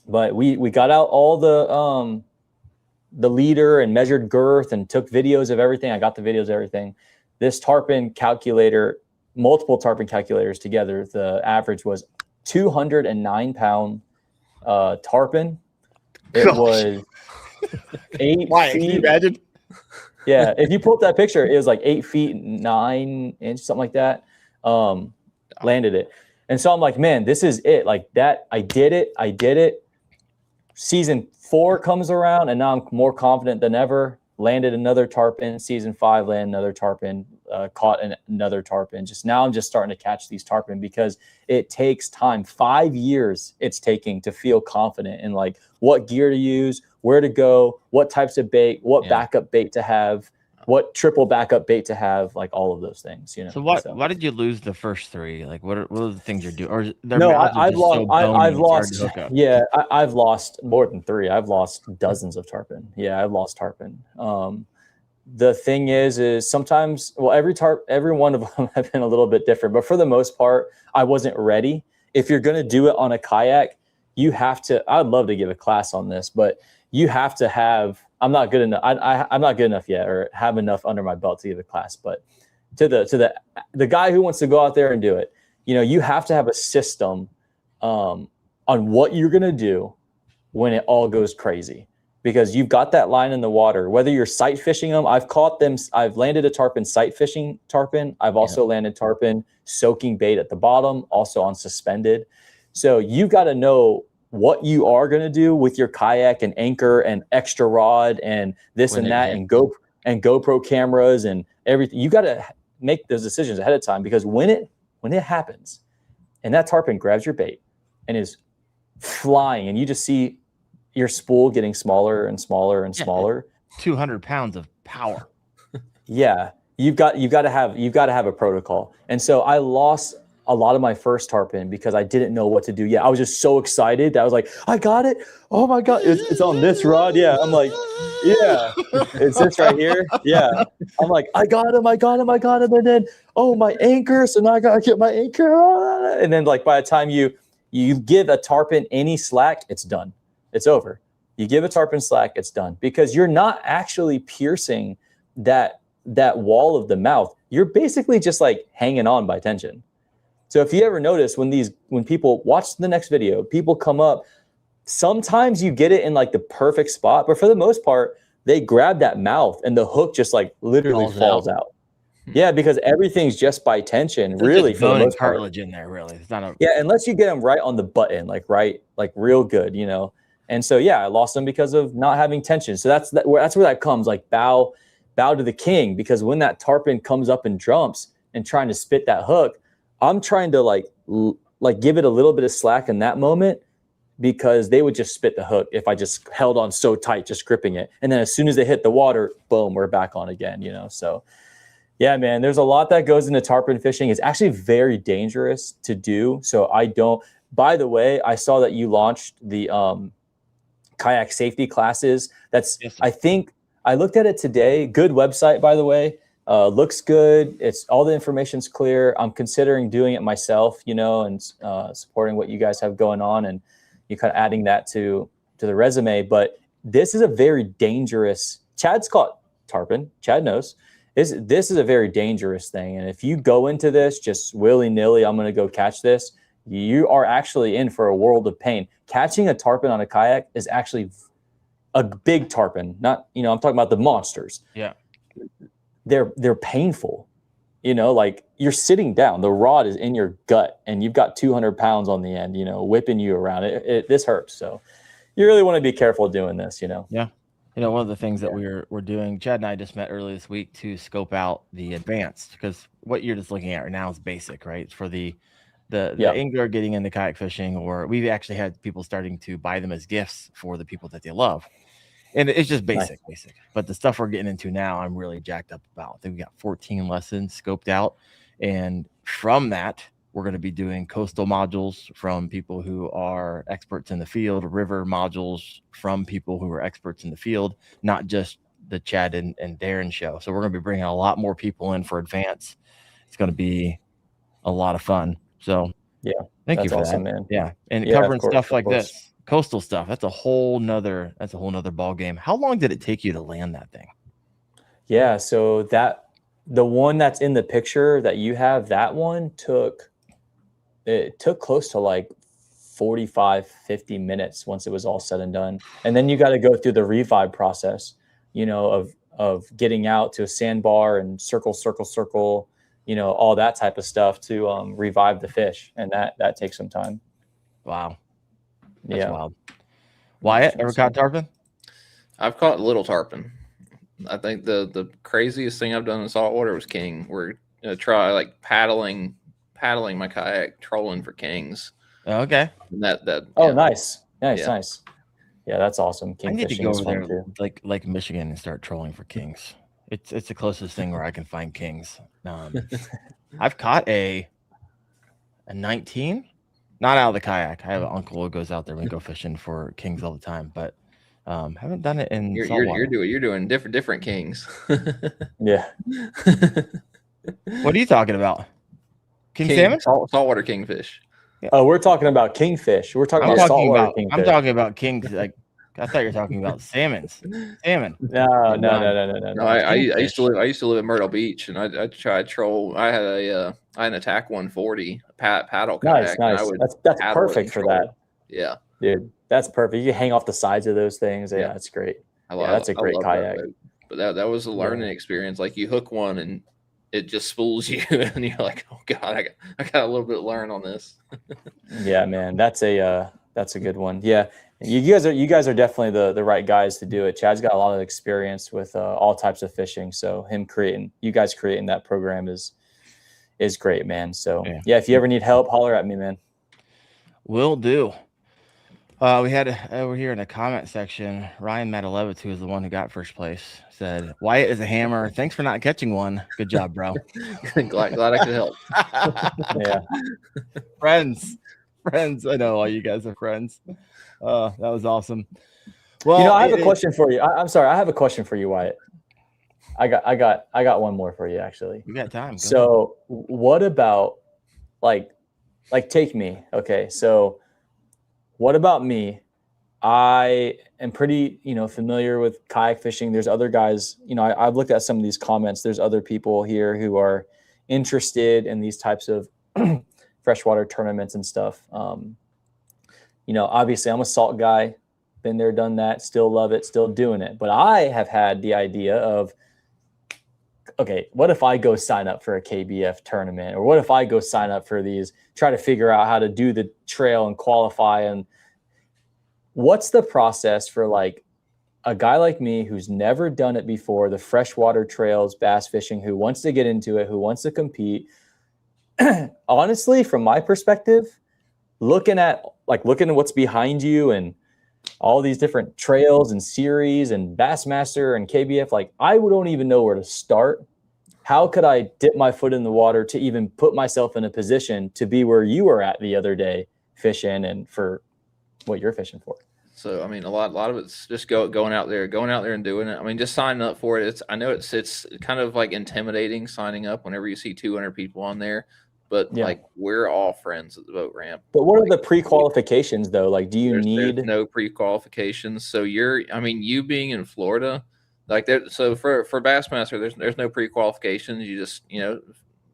But we got out all the leader and measured girth and took videos of everything. I got the videos of everything. This tarpon calculator, multiple tarpon calculators together, the average was 209-pound tarpon. It was 8 Why? feet. Can you imagine? Yeah, if you pull up that picture, it was like 8 feet 9 inches, something like that. Landed it. And so I'm like, man, this is it. Like that, I did it. Season 4 comes around, and now I'm more confident than ever. Landed another tarpon. Season 5, landed another tarpon. Caught another tarpon. I'm just starting to catch these tarpon because it takes time. 5 years it's taking to feel confident in like what gear to use, where to go, what types of bait, what backup bait to have, what triple backup bait to have, like all of those things, So why did you lose the first 3? Like what are the things you're doing? Or I've lost. Yeah, I've lost more than 3. I've lost dozens of tarpon. Yeah, I've lost tarpon. The thing is sometimes, well, every one of them have been a little bit different, but for the most part, I wasn't ready. If you're going to do it on a kayak, you have to, I'd love to give a class on this, but you have to have, I'm not good enough. I'm not good enough yet, or have enough under my belt to give a class, but to the guy who wants to go out there and do it, you have to have a system on what you're going to do when it all goes crazy. Because you've got that line in the water, whether you're sight fishing them. I've caught them. I've landed a tarpon, sight fishing tarpon. I've also landed tarpon soaking bait at the bottom, also on suspended. So you've got to know what you are going to do with your kayak and anchor and extra rod and this and that and GoPro cameras and everything. You got to make those decisions ahead of time, because when it happens and that tarpon grabs your bait and is flying and you just see your spool getting smaller and smaller and smaller. 200 pounds of power. Yeah, you've got to have a protocol. And so I lost a lot of my first tarpon because I didn't know what to do. Yeah, I was just so excited that I was like, I got it. Oh my God, it's on this rod. Yeah, I'm like, yeah, it's this right here. Yeah, I'm like, I got him. And then, oh, my anchor. So now I got to get my anchor. And then like by the time you give a tarpon any slack, it's done. It's over. You give a tarpon slack, it's done, because you're not actually piercing that wall of the mouth. You're basically just like hanging on by tension. So if you ever notice when people watch the next video, people come up, sometimes you get it in like the perfect spot, but for the most part, they grab that mouth and the hook just like literally falls out. Yeah, because everything's just by tension, really. For the most part, cartilage in there, really. It's not unless you get them right on the button, like real good, And so, I lost them because of not having tension. So that's where that comes, like bow to the king, because when that tarpon comes up and jumps and trying to spit that hook, I'm trying to like give it a little bit of slack in that moment, because they would just spit the hook if I just held on so tight, just gripping it. And then as soon as they hit the water, boom, we're back on again, So yeah, man, there's a lot that goes into tarpon fishing. It's actually very dangerous to do. So by the way, I saw that you launched the kayak safety classes. That's, Yes. I think I looked at it today. Good website, by the way. Looks good. It's all the information's clear. I'm considering doing it myself, and supporting what you guys have going on, and you kind of adding that to the resume. But this is a very dangerous. Chad's caught tarpon. Chad knows. This is a very dangerous thing. And if you go into this just willy-nilly, I'm going to go catch this, you are actually in for a world of pain. Catching a tarpon on a kayak is actually a big tarpon. Not, I'm talking about the monsters. Yeah. They're painful. Like you're sitting down, the rod is in your gut and you've got 200 pounds on the end, whipping you around. This hurts. So you really want to be careful doing this, Yeah. One of the things that we're doing, Chad and I just met earlier this week to scope out the advanced, because what you're just looking at right now is basic, right? It's for the angler getting into kayak fishing, or we've actually had people starting to buy them as gifts for the people that they love. And it's just basic. But the stuff we're getting into now, I'm really jacked up about. I think we got 14 lessons scoped out. And from that, we're going to be doing coastal modules from people who are experts in the field, river modules from people who are experts in the field, not just the Chad and Darren show. So we're going to be bringing a lot more people in for advance. It's going to be a lot of fun. So yeah, thank you for awesome, that, man. Yeah, and Yeah, covering course, stuff like this. Coastal stuff, that's a whole nother ball game. How long did it take you to land that thing? Yeah, so the one that's in the picture that you have, that one took close to like 45-50 minutes once it was all said and done. And then you got to go through the revive process, of getting out to a sandbar and circle, all that type of stuff to revive the fish, and that takes some time. Wow. That's wild. Wyatt, ever caught tarpon? I've caught little tarpon. I think the craziest thing I've done in saltwater was king. We're gonna try like paddling my kayak, trolling for kings. Okay. And that. Nice. Yeah, that's awesome. I need to go over there, too. like Michigan, and start trolling for kings. It's the closest thing where I can find kings. I've caught a 19. Not out of the kayak. I have an uncle who goes out there and go fishing for kings all the time, but haven't done it in saltwater. You're doing different kings. Yeah. What are you talking about? King salmon? Saltwater kingfish. Yeah. Oh, we're talking about kingfish. We're talking about saltwater kingfish. I'm talking about kings. Like I thought you were talking about salmon. No. I used to live in Myrtle Beach, and I tried troll. I had an Attack 140 paddle kayak. Nice. That's perfect for that. Yeah, dude, that's perfect. You hang off the sides of those things. Yeah, that's great. That's a great kayak. But that was a learning experience. Like you hook one and it just spools you, and you're like, oh god, I got a little bit to learn on this. Yeah, man, that's a good one. Yeah. You guys are definitely the right guys to do it. Chad's got a lot of experience with all types of fishing. So you guys creating that program is great, man. So yeah, if you ever need help, holler at me, man. Will do. We had over here in the comment section, Ryan Matalevitz, who is the one who got first place, said, Wyatt is a hammer. Thanks for not catching one. Good job, bro. glad I could help. Yeah. Friends. I know all you guys are friends. That was awesome. Well, I have a question for you. I'm sorry. I have a question for you, Wyatt. I got one more for you, actually. You got time. So what about like take me. Okay. So what about me? I am pretty, familiar with kayak fishing. There's other guys, I've looked at some of these comments. There's other people here who are interested in these types of freshwater tournaments and stuff. Obviously I'm a salt guy, been there, done that, still love it, still doing it. But I have had the idea of, okay, what if I go sign up for a KBF tournament? Or what if I go sign up for these, try to figure out how to do the trail and qualify? And what's the process for like a guy like me who's never done it before, the freshwater trails, bass fishing, who wants to get into it, who wants to compete? Honestly, from my perspective, looking at what's behind you and all these different trails and series and Bassmaster and KBF, like I don't even know where to start. How could I dip my foot in the water to even put myself in a position to be where you were at the other day fishing and for what you're fishing for? So I mean, a lot of it's just going out there and doing it. I mean, just signing up for it. I know it's kind of like intimidating signing up whenever you see 200 people on there, but like we're all friends at the boat ramp. But what are the pre-qualifications though? Like, do you need? There's no pre-qualifications. So you being in Florida, like there. So for Bassmaster, there's no pre-qualifications. You just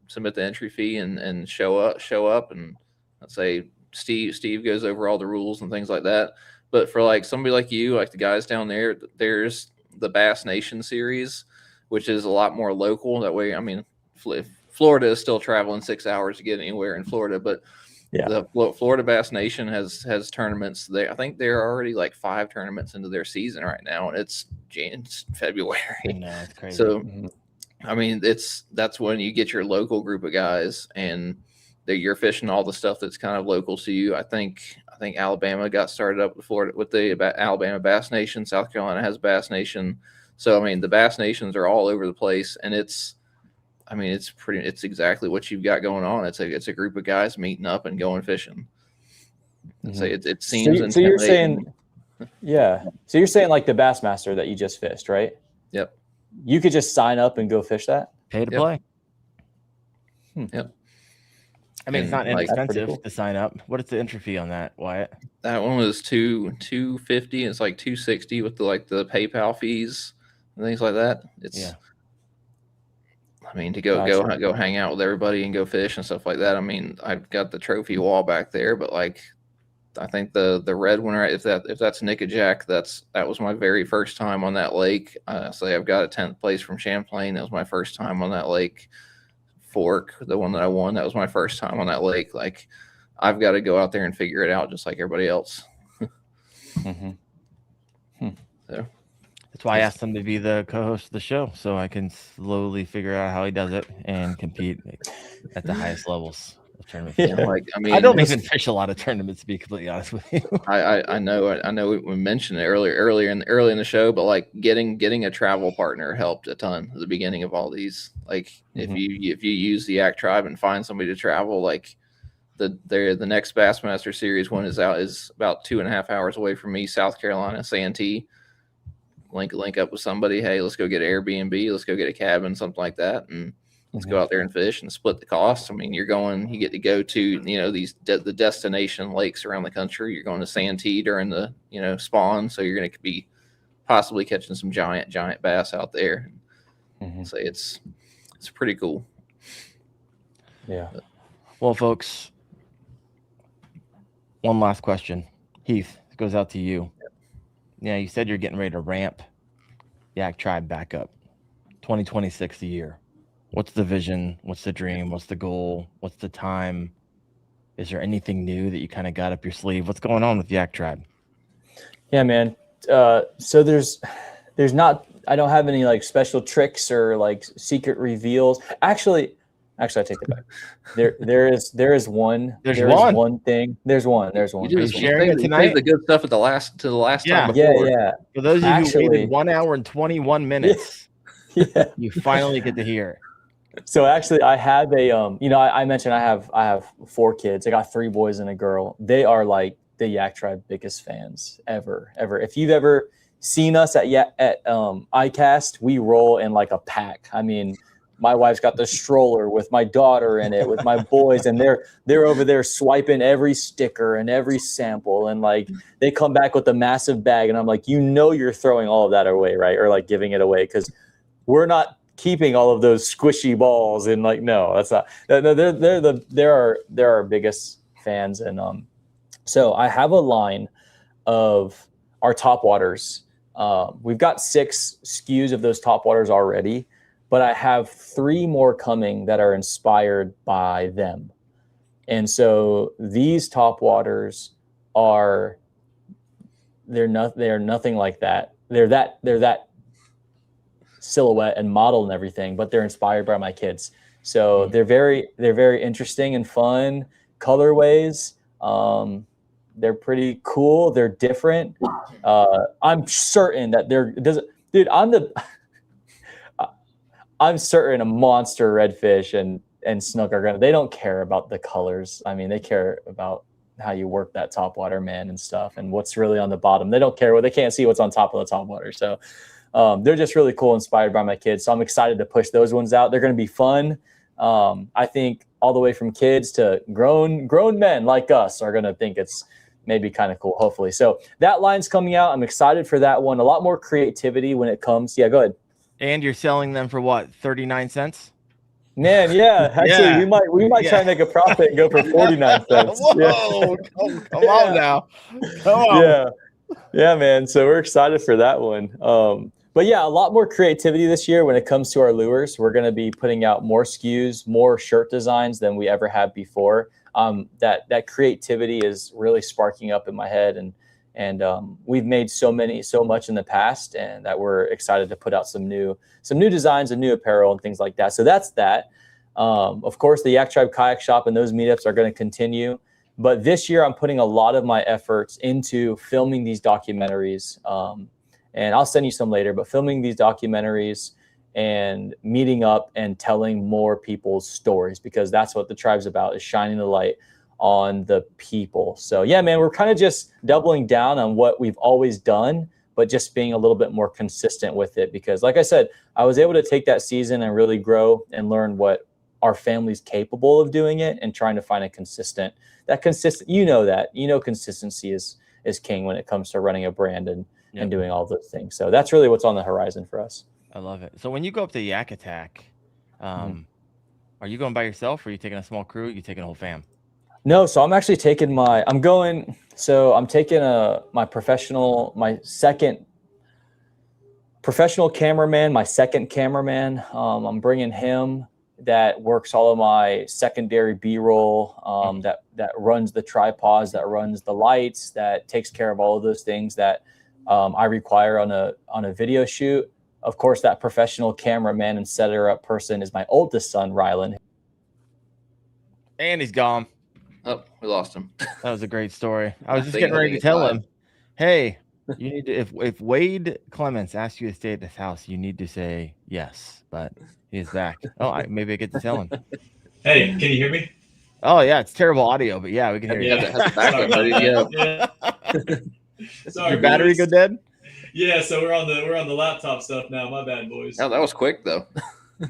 submit the entry fee and show up, and let's say Steve goes over all the rules and things like that. But for like somebody like you, like the guys down there, there's the Bass Nation series, which is a lot more local. That way, I mean, Florida is still traveling 6 hours to get anywhere in Florida, but the Florida Bass Nation has tournaments. I think they're already like 5 tournaments into their season right now, and it's February. No, it's crazy. So, I mean, that's when you get your local group of guys, and you're fishing all the stuff that's kind of local to you. I think Alabama got started up with Florida with the Alabama Bass Nation. South Carolina has Bass Nation. So I mean, the Bass Nations are all over the place, and it's exactly what you've got going on. It's a group of guys meeting up and going fishing. So it seems. So you're saying, So you're saying like the Bassmaster that you just fished, right? Yep. You could just sign up and go fish that. Pay to play. Yep. I mean, it's not inexpensive to sign up. What is the entry fee on that, Wyatt? That one was $250. It's like $260 with the PayPal fees and things like that. I mean, to go hang out with everybody and go fish and stuff like that. I mean, I've got the trophy wall back there, but like, I think the red one, if that's Nickajack, that was my very first time on that lake. So I've got a 10th place from Champlain. That was my first time on that lake. Fork, the one that I won, that was my first time on that lake. Like, I've got to go out there and figure it out just like everybody else. So that's why I asked him to be the co-host of the show, so I can slowly figure out how he does it and compete at the highest levels of tournament. I don't even fish a lot of tournaments, to be completely honest with you. I know we mentioned it earlier in the show, but like getting a travel partner helped a ton at the beginning of all these. Like if you use the Yak Tribe and find somebody to travel, like the next Bassmaster Series one is about 2.5 hours away from me, South Carolina, Santee. Link up with somebody. Hey, let's go get an Airbnb. Let's go get a cabin, something like that, and let's go out there and fish and split the cost. I mean, you get to go to the destination lakes around the country. You're going to Santee during the spawn, so you're going to be possibly catching some giant bass out there. So it's pretty cool. Yeah. Well, folks, one last question. Heath, it goes out to you. Yeah, you said you're getting ready to ramp Yak Tribe back up. 2026 a year. What's the vision? What's the dream? What's the goal? What's the time? Is there anything new that you kind of got up your sleeve? What's going on with Yak Tribe? Yeah, man. So there's not, I don't have any like special tricks or like secret reveals. Actually, I take it back. There is one. There's one thing. There's one. You sharing it tonight? The good stuff at the last time before. Yeah. For those of you who waited 1 hour and 21 minutes, you finally get to hear. So actually, I have a I mentioned I have 4 kids. I got 3 boys and a girl. They are like the Yak Tribe biggest fans ever. If you've ever seen us at ICAST, we roll in like a pack. I mean, my wife's got the stroller with my daughter in it, with my boys, and they're over there swiping every sticker and every sample, and like they come back with a massive bag, and I'm like, you're throwing all of that away, right? Or like giving it away, because we're not keeping all of those squishy balls. And like, no, that's not. No, they're our biggest fans, and so I have a line of our top waters. We've got 6 SKUs of those top waters already, but I have 3 more coming that are inspired by them. And so these top waters they're nothing like that. They're that silhouette and model and everything, but they're inspired by my kids. So they're very interesting and fun colorways. They're pretty cool. They're different. I'm certain that I'm certain a monster redfish and snook they don't care about the colors. I mean, they care about how you work that topwater, man, and stuff, and what's really on the bottom. They don't care they can't see what's on top of the topwater. So they're just really cool, inspired by my kids. So I'm excited to push those ones out. They're going to be fun. I think all the way from kids to grown men like us are going to think it's maybe kind of cool, hopefully. So that line's coming out. I'm excited for that one. A lot more creativity when it comes. Yeah, go ahead. And you're selling them for what, 39 cents? Man, yeah. Actually, we might try and make a profit and go for 49 cents. Whoa, come on now. Come on. Yeah, man. So we're excited for that one. But yeah, a lot more creativity this year when it comes to our lures. We're going to be putting out more SKUs, more shirt designs than we ever had before. That creativity is really sparking up in my head, and we've made so much in the past, and that we're excited to put out some new designs and new apparel and things like that. So that's that. Of course, the Yak Tribe Kayak Shop and those meetups are going to continue. But this year, I'm putting a lot of my efforts into filming these documentaries. And I'll send you some later, but filming these documentaries and meeting up and telling more people's stories, because that's what the tribe's about, is shining the light on the people. So yeah, man, we're kind of just doubling down on what we've always done, but just being a little bit more consistent with it. Because like I said, I was able to take that season and really grow and learn what our family's capable of doing it, and trying to find a consistent, consistency is king when it comes to running a brand and doing all those things. So that's really what's on the horizon for us. I love it. So when you go up to Yak Attack, are you going by yourself, or are you taking a small crew? Or are you taking a whole fam? No, so I'm actually taking my second professional cameraman, my second cameraman. I'm bringing him, that works all of my secondary B-roll, that runs the tripods, that runs the lights, that takes care of all of those things that I require on a video shoot. Of course, that professional cameraman and setter up person is my oldest son, Rylan. And he's gone. Oh, we lost him. That was a great story. I was just getting ready to tell him, hey, you need to, if Wade Clements asks you to stay at this house, you need to say yes, but he's back. Oh, maybe I get to tell him. Hey, can you hear me? Oh yeah, it's terrible audio, but yeah, we can hear you. Sorry, your battery go dead? Yeah, so we're on the laptop stuff now. My bad, boys. Oh, that was quick though.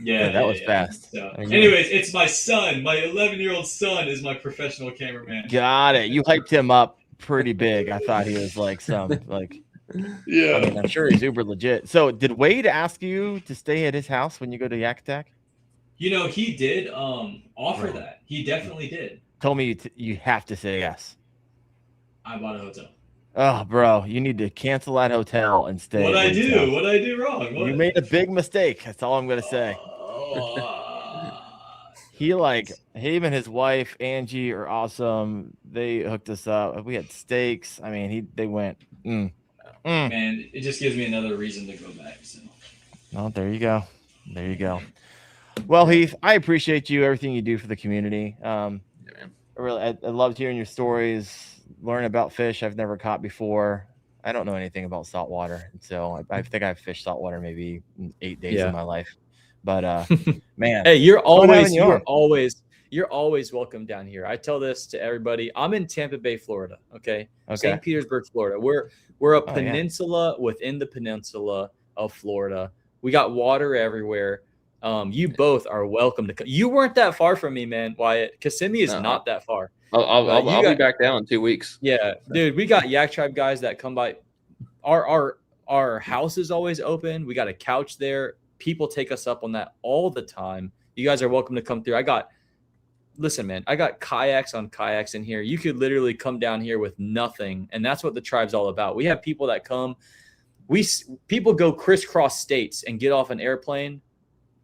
Yeah, that was fast. So, anyways, it's my son. My 11-year-old son is my professional cameraman. Got it. You hyped him up pretty big. I thought he was like yeah. I mean, I'm sure he's super legit. So did Wade ask you to stay at his house when you go to Yak Attack? You know, he did offer that. He definitely did. Told me you have to say yes. I bought a hotel. Oh, bro, you need to cancel that hotel and stay. What'd I do wrong? You made a big mistake. That's all I'm going to say. Him and his wife, Angie, are awesome. They hooked us up. We had steaks. I mean, they went. Man, it just gives me another reason to go back. So. Oh, there you go. There you go. Well, Heath, I appreciate you, everything you do for the community. I loved hearing your stories, learn about fish I've never caught before. I don't know anything about saltwater, so I think I've fished saltwater maybe 8 days of my life. But man, hey, you're always welcome down here. I tell this to everybody. I'm in Tampa Bay, Florida. Okay. St. Petersburg, Florida. We're a peninsula within the peninsula of Florida. We got water everywhere. You both are welcome to come. You weren't that far from me, man, Wyatt. Kissimmee is not that far. I'll be back down in 2 weeks. Yeah, dude, we got Yak Tribe guys that come by. Our house is always open. We got a couch there. People take us up on that all the time. You guys are welcome to come through. I got kayaks on kayaks in here. You could literally come down here with nothing, and that's what the tribe's all about. We have people that come. People go crisscross states and get off an airplane,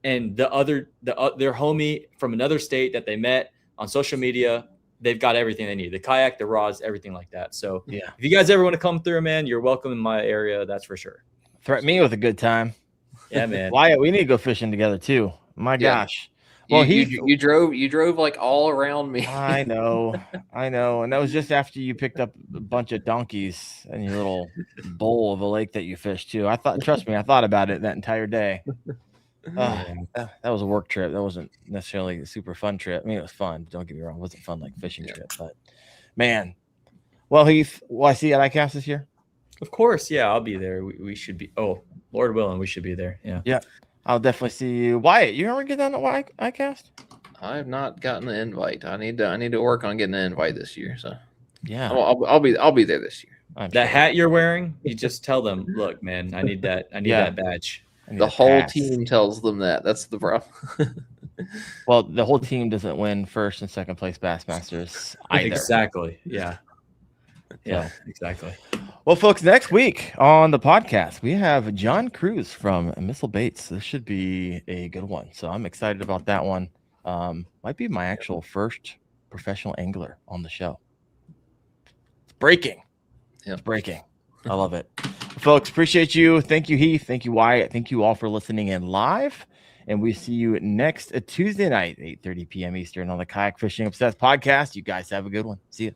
and their homie from another state that they met on social media, they've got everything they need: the kayak, the rods, everything like that. So if you guys ever want to come through, man, you're welcome in my area. That's for sure. Threaten me with a good time. Yeah, man. Wyatt, we need to go fishing together too. My gosh. Well, you drove like all around me. I know. And that was just after you picked up a bunch of donkeys in your little bowl of a lake that you fished too. Trust me, I thought about it that entire day. That was a work trip. That wasn't necessarily a super fun trip. I mean, it was fun. Don't get me wrong. It wasn't fun like fishing trip, but Man. Well, Heath, will I see you at ICAST this year? Of course. Yeah, I'll be there. We should be. Oh, Lord willing, we should be there. Yeah. Yeah. I'll definitely see you. Wyatt, you ever get down to ICAST? I have not gotten the invite. I need to work on getting an invite this year. So yeah, I'll be there this year. That hat you're wearing, you just tell them, look, man, I need that badge. The whole team tells them that. That's the problem. Well, the whole team doesn't win first and second place Bassmasters either. Exactly. Yeah. Yeah, exactly. Well, folks, next week on the podcast, we have John Cruz from Missile Baits. This should be a good one. So I'm excited about that one. Might be my actual first professional angler on the show. It's breaking. Yep. It's breaking. I love it. Folks, appreciate you. Thank you, Heath. Thank you, Wyatt. Thank you all for listening in live. And we see you next Tuesday night, 8:30 p.m. Eastern on the Kayak Fishing Obsessed podcast. You guys have a good one. See you.